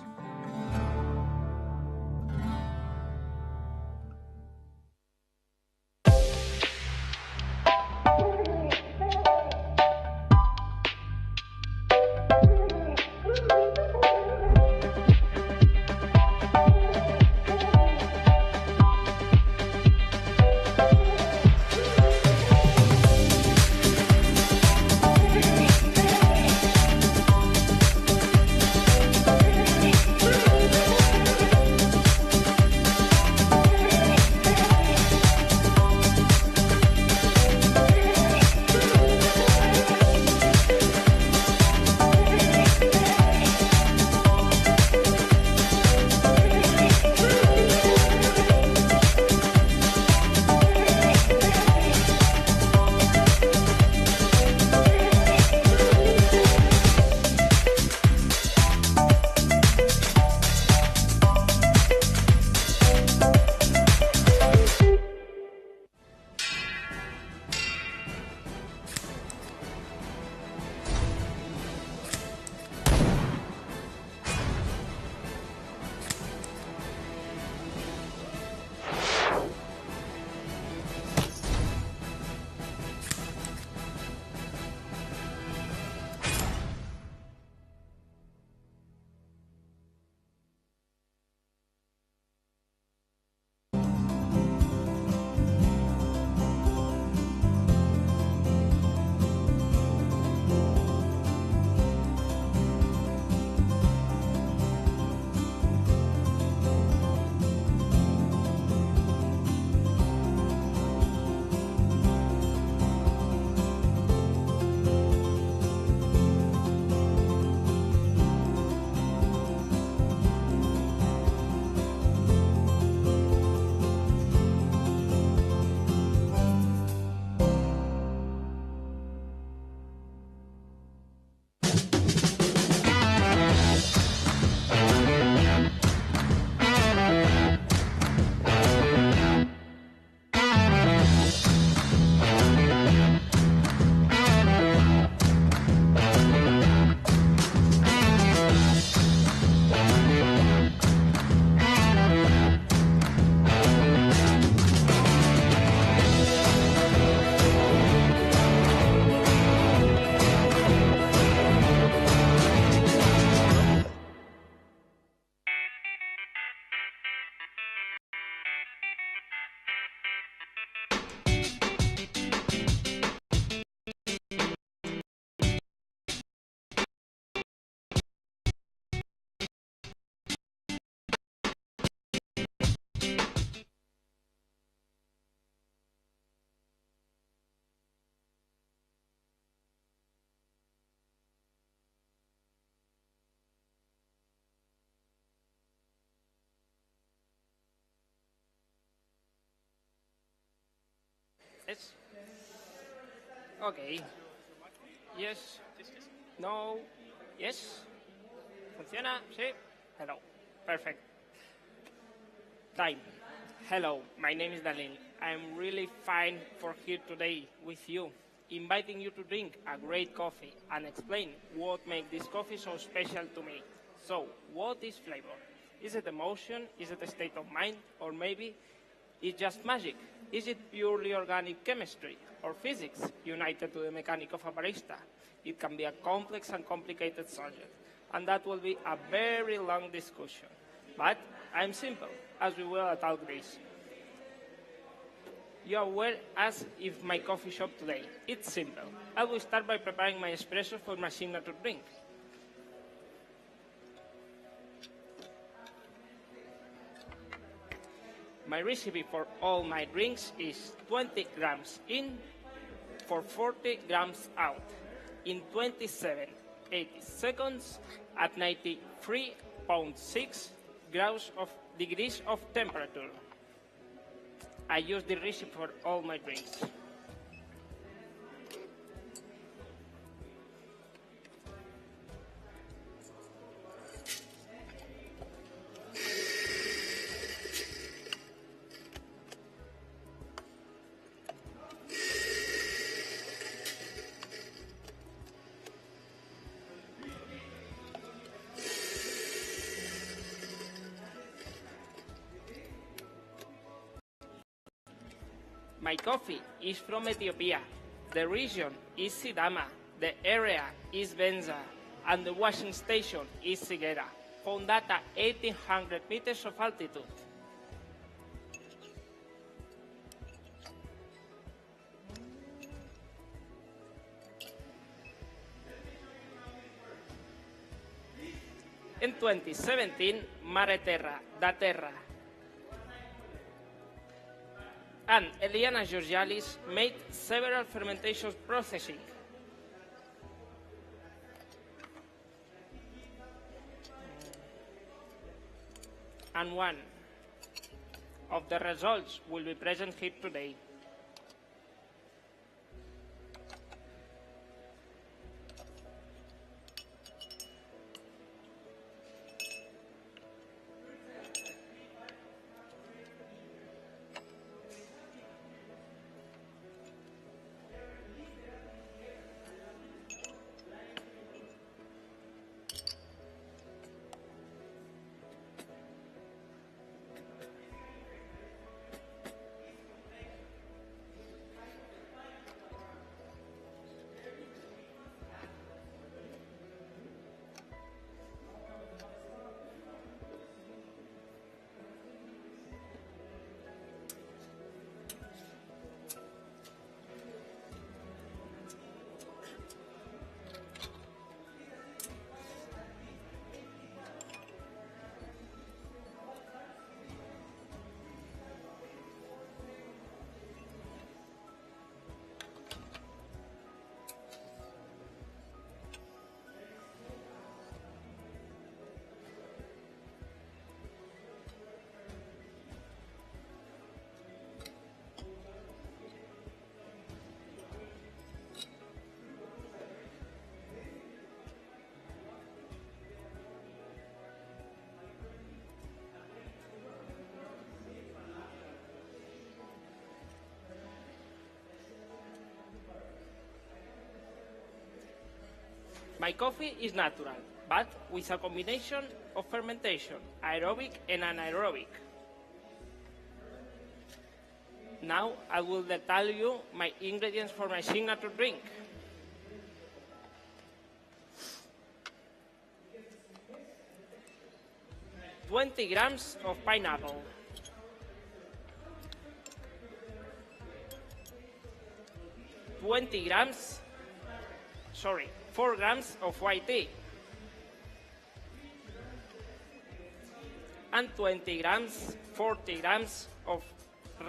Yes. Okay. Yes. No. Yes. Funciona? Sí. Hello. Perfect. Time. Hello, my name is Daniel. I'm really fine for here today with you, inviting you to drink a great coffee and explain what makes this coffee so special to me. So, what is flavor? Is it emotion? Is it a state of mind? Or maybe it's just magic? Is it purely organic chemistry or physics united to the mechanic of a barista? It can be a complex and complicated subject, and that will be a very long discussion. But I'm simple, as we will at all Greece. You are aware as if my coffee shop today. It's simple. I will start by preparing my espresso for my signature drink. My recipe for all my drinks is 20 grams in for 40 grams out in 27.80 seconds at 93.6 degrees of temperature. I use the recipe for all my drinks. My coffee is from Ethiopia. The region is Sidama. The area is Benza. And the washing station is Sigera. Found at 1,800 meters of altitude. In 2017, Mare Terra, da Terra, and Eliana Georgialis made several fermentation processing. And one of the results will be present here today. My coffee is natural, but with a combination of fermentation, aerobic and anaerobic. Now I will tell you my ingredients for my signature drink. "20 grams of pineapple, 4 grams of white tea, and 40 grams of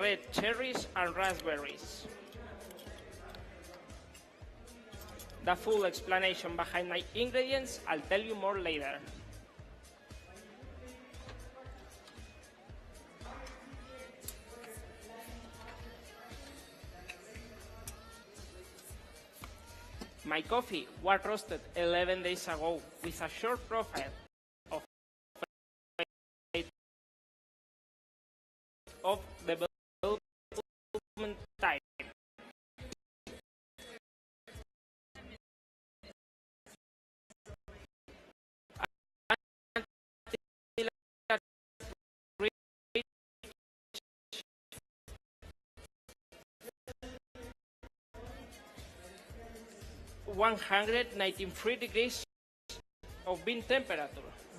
red cherries and raspberries. The full explanation behind my ingredients, I'll tell you more later. My coffee was roasted 11 days ago with a short profile of development time. Until 193 degrees of bean temperature.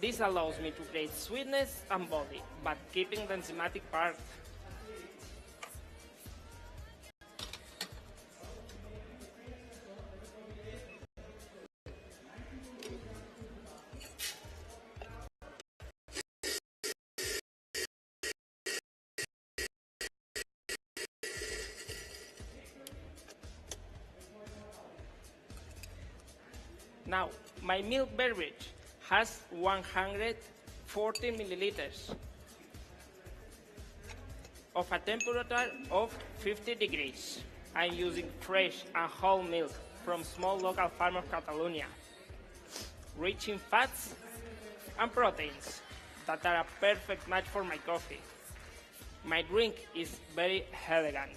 This allows me to create sweetness and body, but keeping the enzymatic part. Now, my milk beverage has 140 milliliters of a temperature of 50 degrees. I'm using fresh and whole milk from small local farmers of Catalonia, rich in fats and proteins that are a perfect match for my coffee. My drink is very elegant.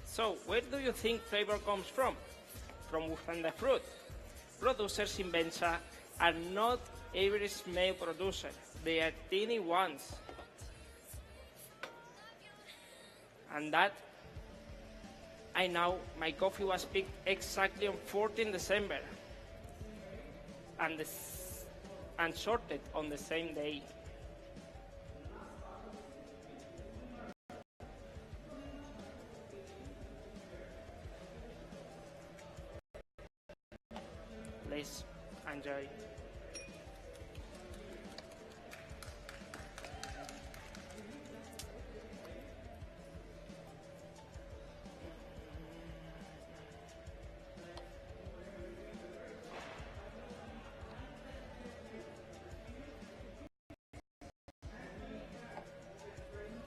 So, where do you think flavor comes from? From within the fruit. Producers in Bencha are not every small producer. They are teeny ones. And that, I know my coffee was picked exactly on 14 December and sorted on the same day. Please enjoy.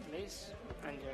Please enjoy.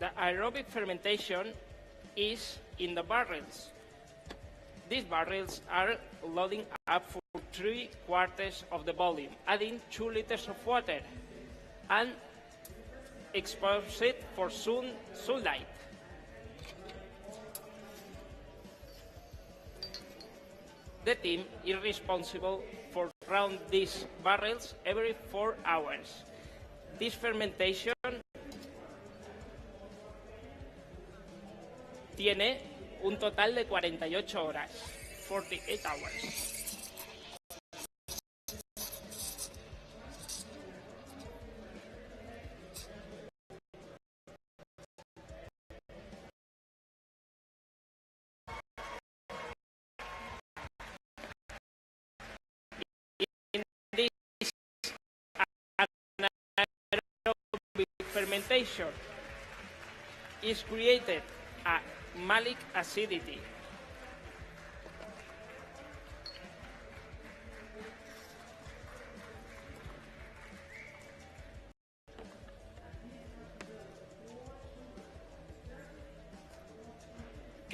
The aerobic fermentation is in the barrels. These barrels are loading up for 3/4 of the volume, adding 2 liters of water, and expose it for sunlight. The team is responsible for round these barrels every 4 hours. This fermentation tiene un total de 48 horas, 48 hours. In this anaerobic fermentation is created a malic acidity.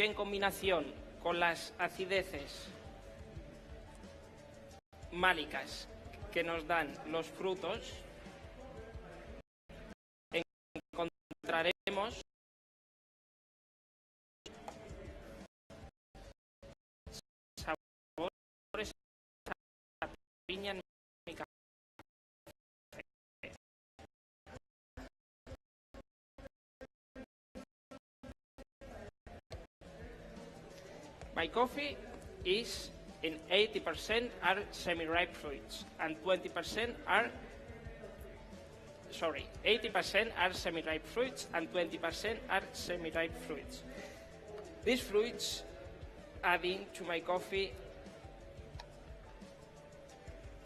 que en combinación con las acideces málicas que nos dan los frutos, encontraremos sabores a piña en mi café. My coffee is in 80% are semi-ripe fruits and 20% are 80% are semi-ripe fruits and 20% are semi-ripe fruits. These fruits adding to my coffee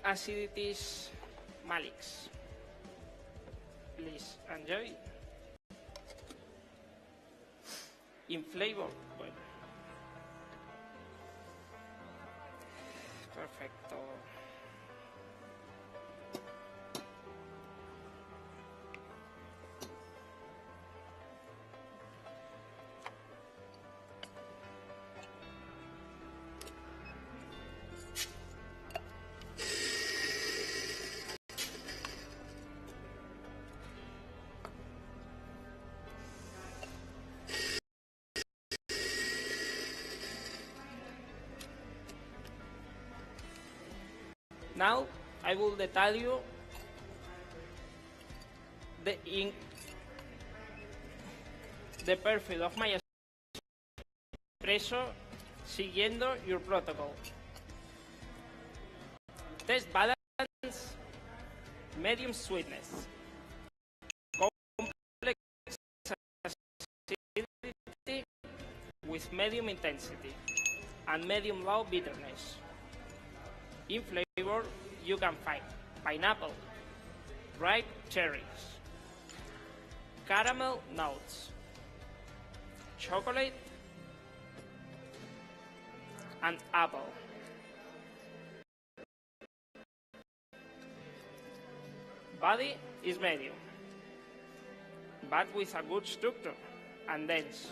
acidities malics. Please enjoy. In flavor, bueno. Perfecto. Now I will detail you the perfil of my espresso siguiendo your protocol. Test balance, medium sweetness, complex acidity with medium intensity, and medium low bitterness. In flavor, you can find pineapple, ripe cherries, caramel notes, chocolate, and apple. Body is medium, but with a good structure and dense.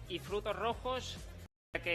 Y frutos rojos que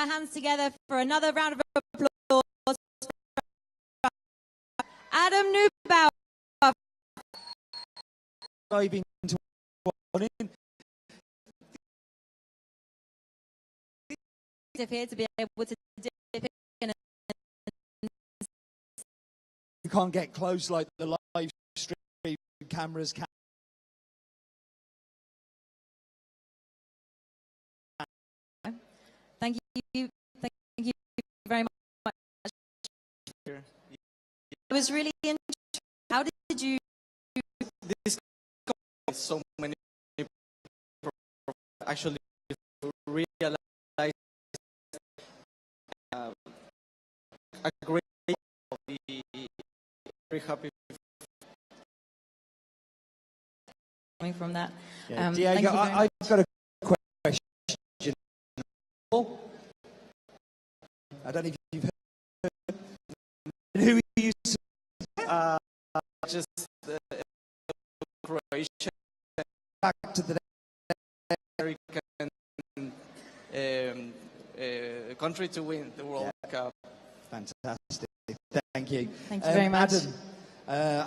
our hands together for another round of applause for Adam Neubauer. Dive into one in. Here to be able to dip in. You can't get close like the live stream cameras can. Thank you very much. It was really interesting. How did you? This so many people actually realize a great very happy coming from that. Yeah, Diego, I've got a question. I don't know if you've heard. Who are you? just Croatia. Back to the American country to win the World Cup. Fantastic. Thank you. Thank you very much. Adam,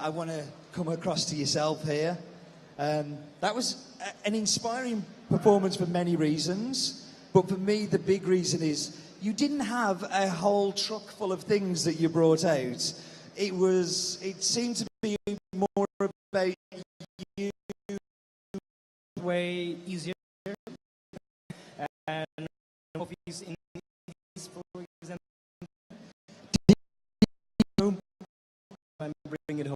I want to come across to yourself here. That was an inspiring performance for many reasons, but for me the big reason is you didn't have a whole truck full of things that you brought out. It seemed to be more about you. Way easier and office in this, for example, I'm bringing it home.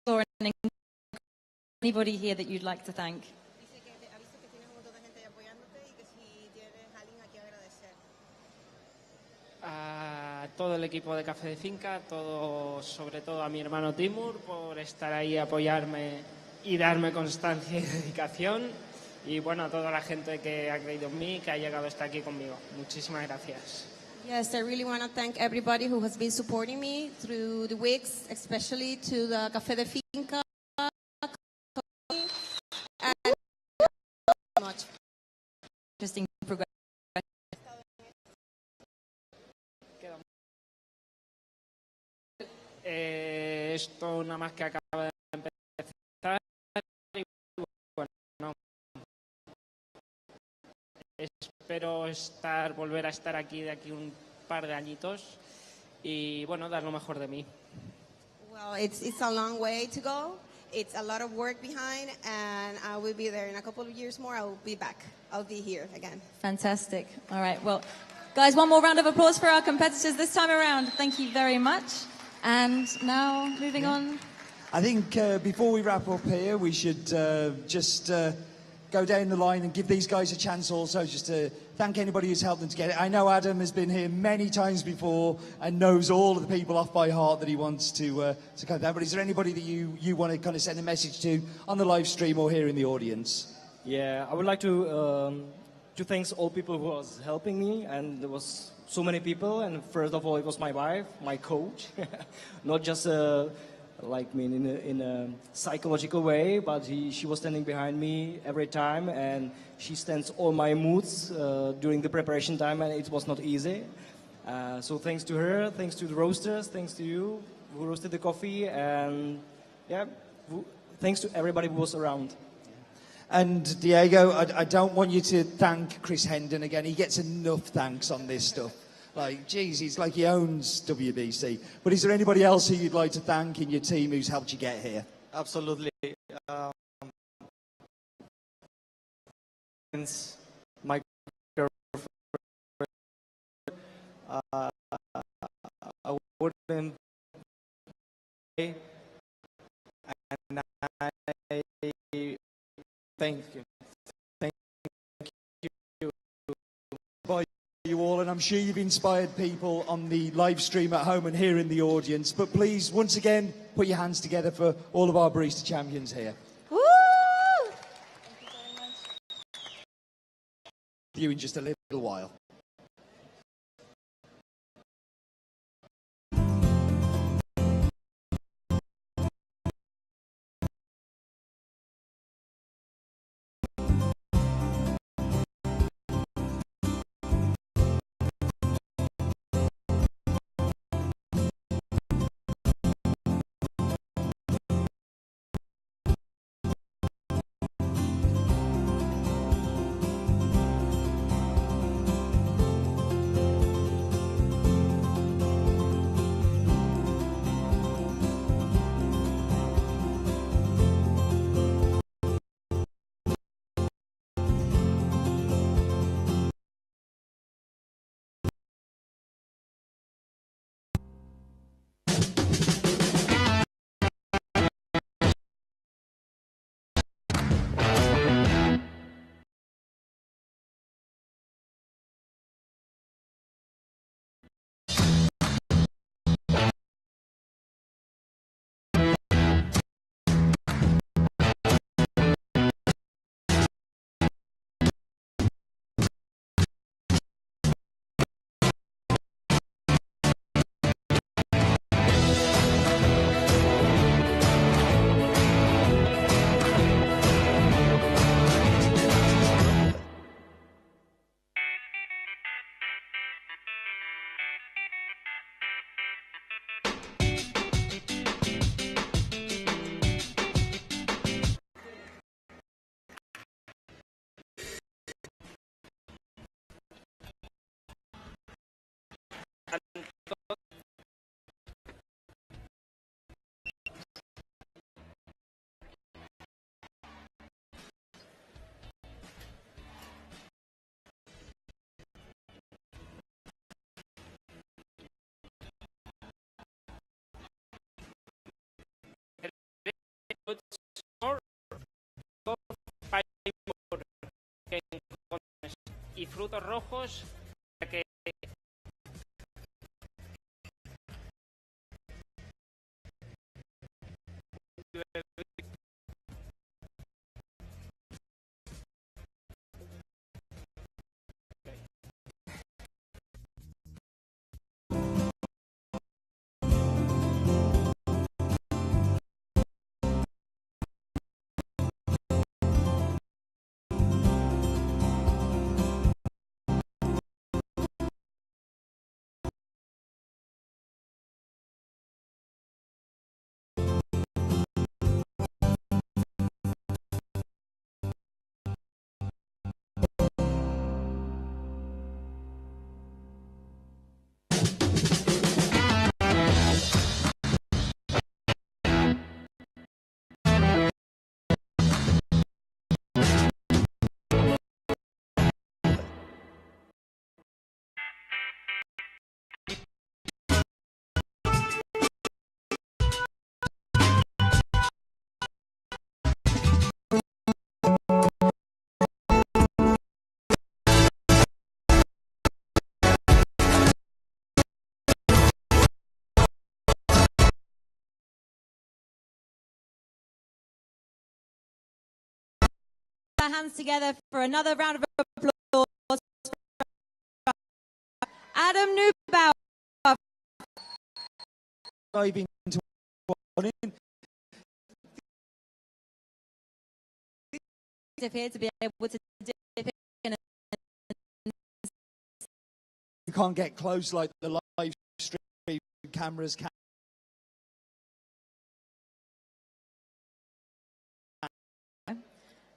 Or anybody here that you'd like to thank? A todo el equipo de Café de Finca, sobre todo a mi hermano Timur por estar ahí, apoyarme y darme constancia y dedicación. Y bueno, a toda la gente que ha creído en mí, que ha llegado hasta aquí conmigo. Muchísimas gracias. Yes, I really want to thank everybody who has been supporting me through the weeks, especially to the Café de Finca. And much. Interesting progress. Esto nada más que acaba de empezar. Y bueno, espero volver a estar aquí de aquí un par de añitos y bueno, dar lo mejor de mí. Well, it's a long way to go. It's a lot of work behind, and I will be there in a couple of years more. I will be back. I'll be here again. Fantastic. All right. Well, guys, one more round of applause for our competitors this time around. Thank you very much. And now, moving on. I think before we wrap up here, we should just go down the line and give these guys a chance also, just to thank anybody who's helped them to get it. I know Adam has been here many times before and knows all of the people off by heart that he wants to come down. But is there anybody that you want to kind of send a message to on the live stream or here in the audience? Yeah, I would like to thank all people who was helping me, and there was so many people. And first of all, it was my wife, my coach, not just like me in a psychological way, but she was standing behind me every time, and she stands all my moods during the preparation time, and it was not easy. So thanks to her, thanks to the roasters, thanks to you who roasted the coffee, and yeah, thanks to everybody who was around. And Diego, I don't want you to thank Chris Hendon again. He gets enough thanks on this stuff. Like, geez, he's like he owns WBC. But is there anybody else who you'd like to thank in your team who's helped you get here? Absolutely. My girlfriend, I wouldn't and I thank you. Thank you. By you all, and I'm sure you've inspired people on the live stream at home and here in the audience. But please, once again, put your hands together for all of our barista champions here. Woo! You in just a little while. put more fiber y frutos rojos para que our hands together for another round of applause for Adam Neubauer. Diving into one in. Here to be able to dip in. You can't get close like the live stream cameras can.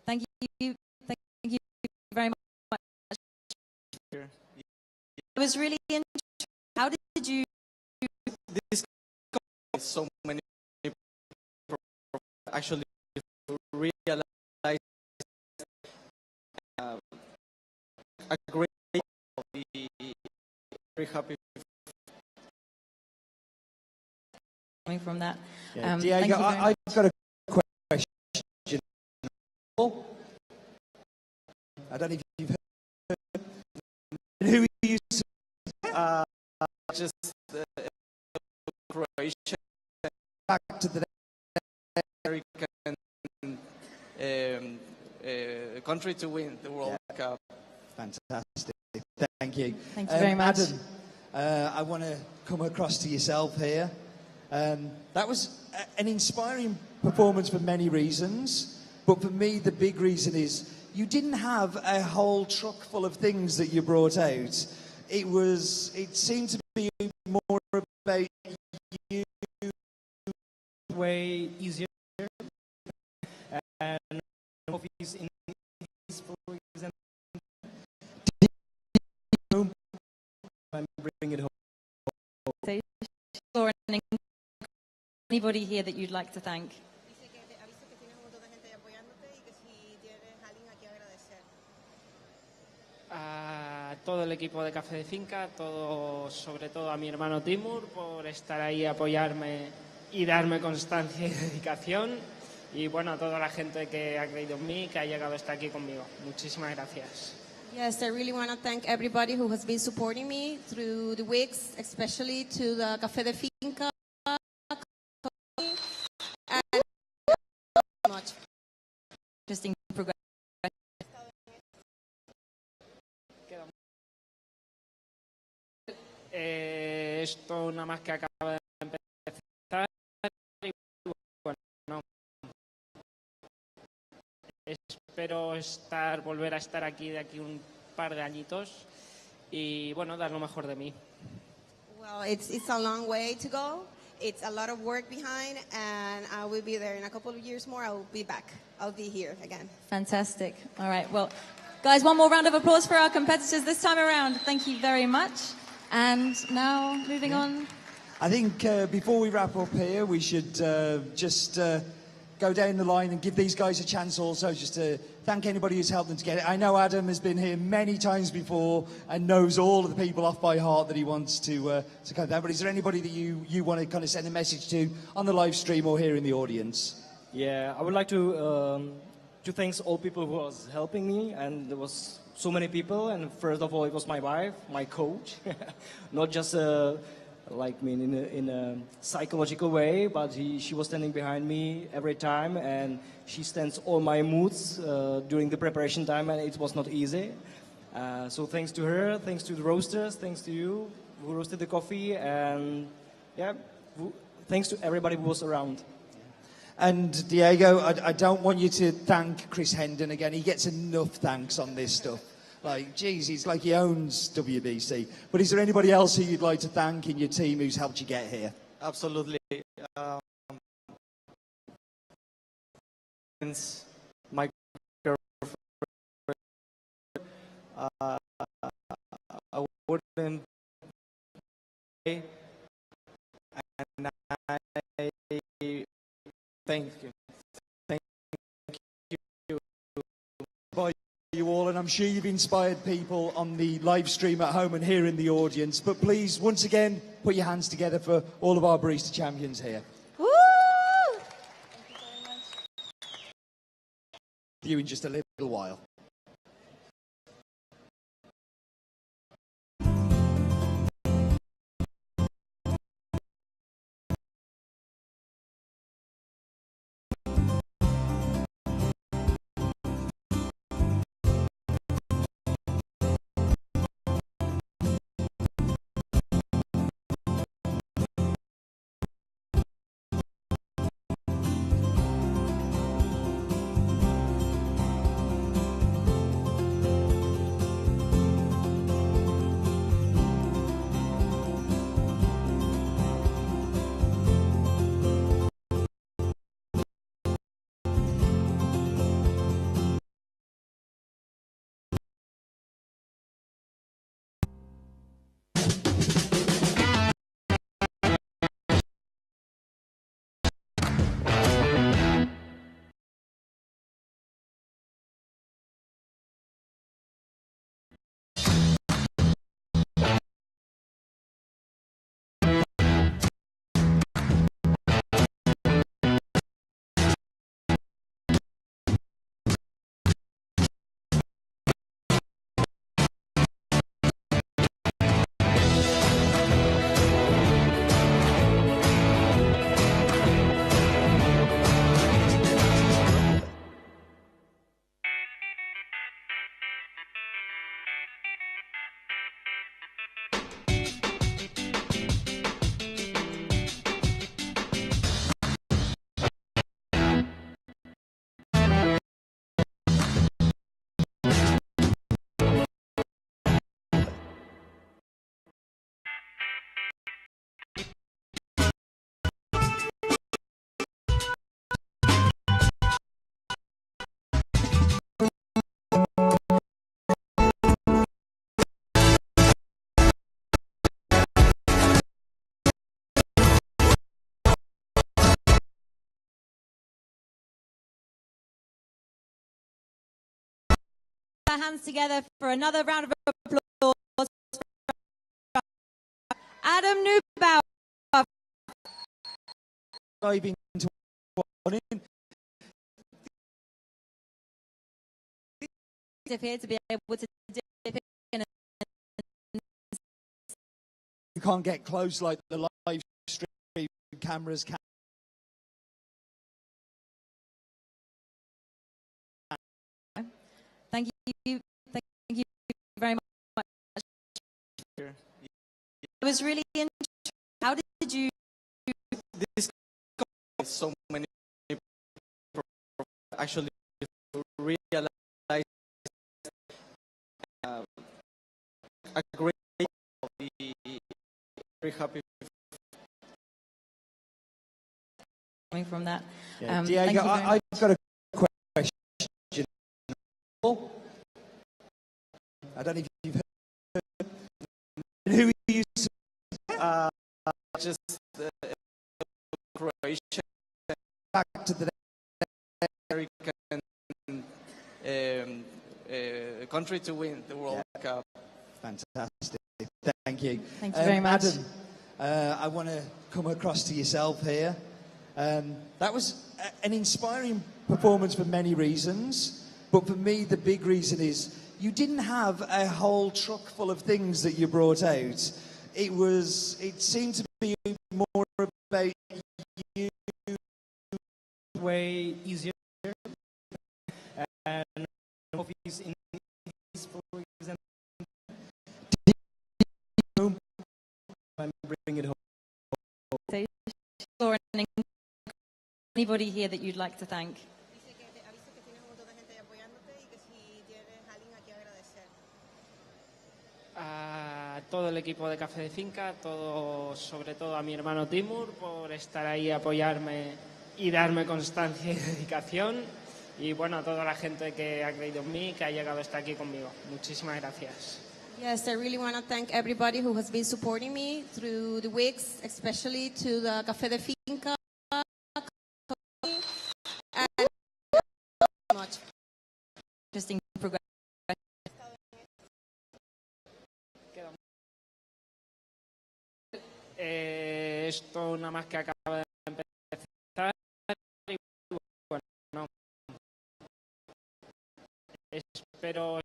Thank you very much. It was really interesting. How did you? This so many people actually realize a great very happy coming from that. Yeah, thank you Diego, very I've got a question. I don't know if you've heard. Who are you? just Croatia Back to the American country to win the World Cup. Fantastic. Thank you. Thank you very much. Adam, I want to come across to yourself here. That was an inspiring performance for many reasons, but for me the big reason is you didn't have a whole truck full of things that you brought out. It seemed to be more about you. Way easier. And coffees in these, for example, I'm bringing it home. Or anybody here that you'd like to thank? A todo el equipo de Café de Finca, sobre todo a mi hermano Timur por estar ahí, apoyarme y darme constancia y dedicación. Y bueno, a toda la gente que ha creído en mí, que ha llegado hasta aquí conmigo. Muchísimas gracias. Yes, I really want to thank everybody who has been supporting me through the weeks, especially to the Café de Finca. And much. Interesting progress. Esto nada más que acaba de empezar. Y bueno, espero volver a estar aquí de aquí un par de añitos y bueno, dar lo mejor de mí. Well, it's a long way to go. It's a lot of work behind, and I will be there in a couple of years more. I will be back. I'll be here again. Fantastic. All right. Well, guys, one more round of applause for our competitors this time around. Thank you very much. And now, moving on. I think before we wrap up here, we should just go down the line and give these guys a chance also just to thank anybody who's helped them to get it. I know Adam has been here many times before and knows all of the people off by heart that he wants to come down. But is there anybody that you want to kind of send a message to on the live stream or here in the audience? Yeah, I would like to thank all people who was helping me, and there was so many people. And first of all, it was my wife, my coach, not just like me in a psychological way, but she was standing behind me every time, and she stands all my moods during the preparation time, and it was not easy. So thanks to her, thanks to the roasters, thanks to you who roasted the coffee, and yeah, thanks to everybody who was around. And Diego, I don't want you to thank Chris Hendon again. He gets enough thanks on this stuff. Like, geez, it's like he owns WBC. But is there anybody else who you'd like to thank in your team who's helped you get here? Absolutely. My girlfriend, I wouldn't play, and I thank you. Thank you. By you all, and I'm sure you've inspired people on the live stream at home and here in the audience. But please, once again, put your hands together for all of our barista champions here. Woo! You in just a little while. Our hands together for another round of applause. Adam Neubauer. Diving into one in. Here to be able to dip in. You can't get close like the live stream cameras can. Thank you very much. It was really interesting. How did you? This so many people actually realize a great very happy coming from that. Yeah, Diego, I've got a question. I don't know if you've heard. Who you just Croatia back to the American country to win the World Cup. Fantastic. Thank you. Thank you very much. Adam, I want to come across to yourself here. That was an inspiring performance for many reasons, but for me the big reason is you didn't have a whole truck full of things that you brought out. It seemed to be more about you. Way easier and coffees in this, for example, I'm bringing it home. Or anybody here that you'd like to thank? A todo el equipo de Café de Finca, sobre todo a mi hermano Timur por estar ahí, apoyarme y darme constancia y dedicación. Y bueno, a toda la gente que ha creído en mí, que ha llegado hasta aquí conmigo. Muchísimas gracias. Yes, I really want to thank everybody who has been supporting me through the weeks, especially to the Café de Finca. And much. Interesting progress. Esto nada más que acaba de empezar. Y bueno, espero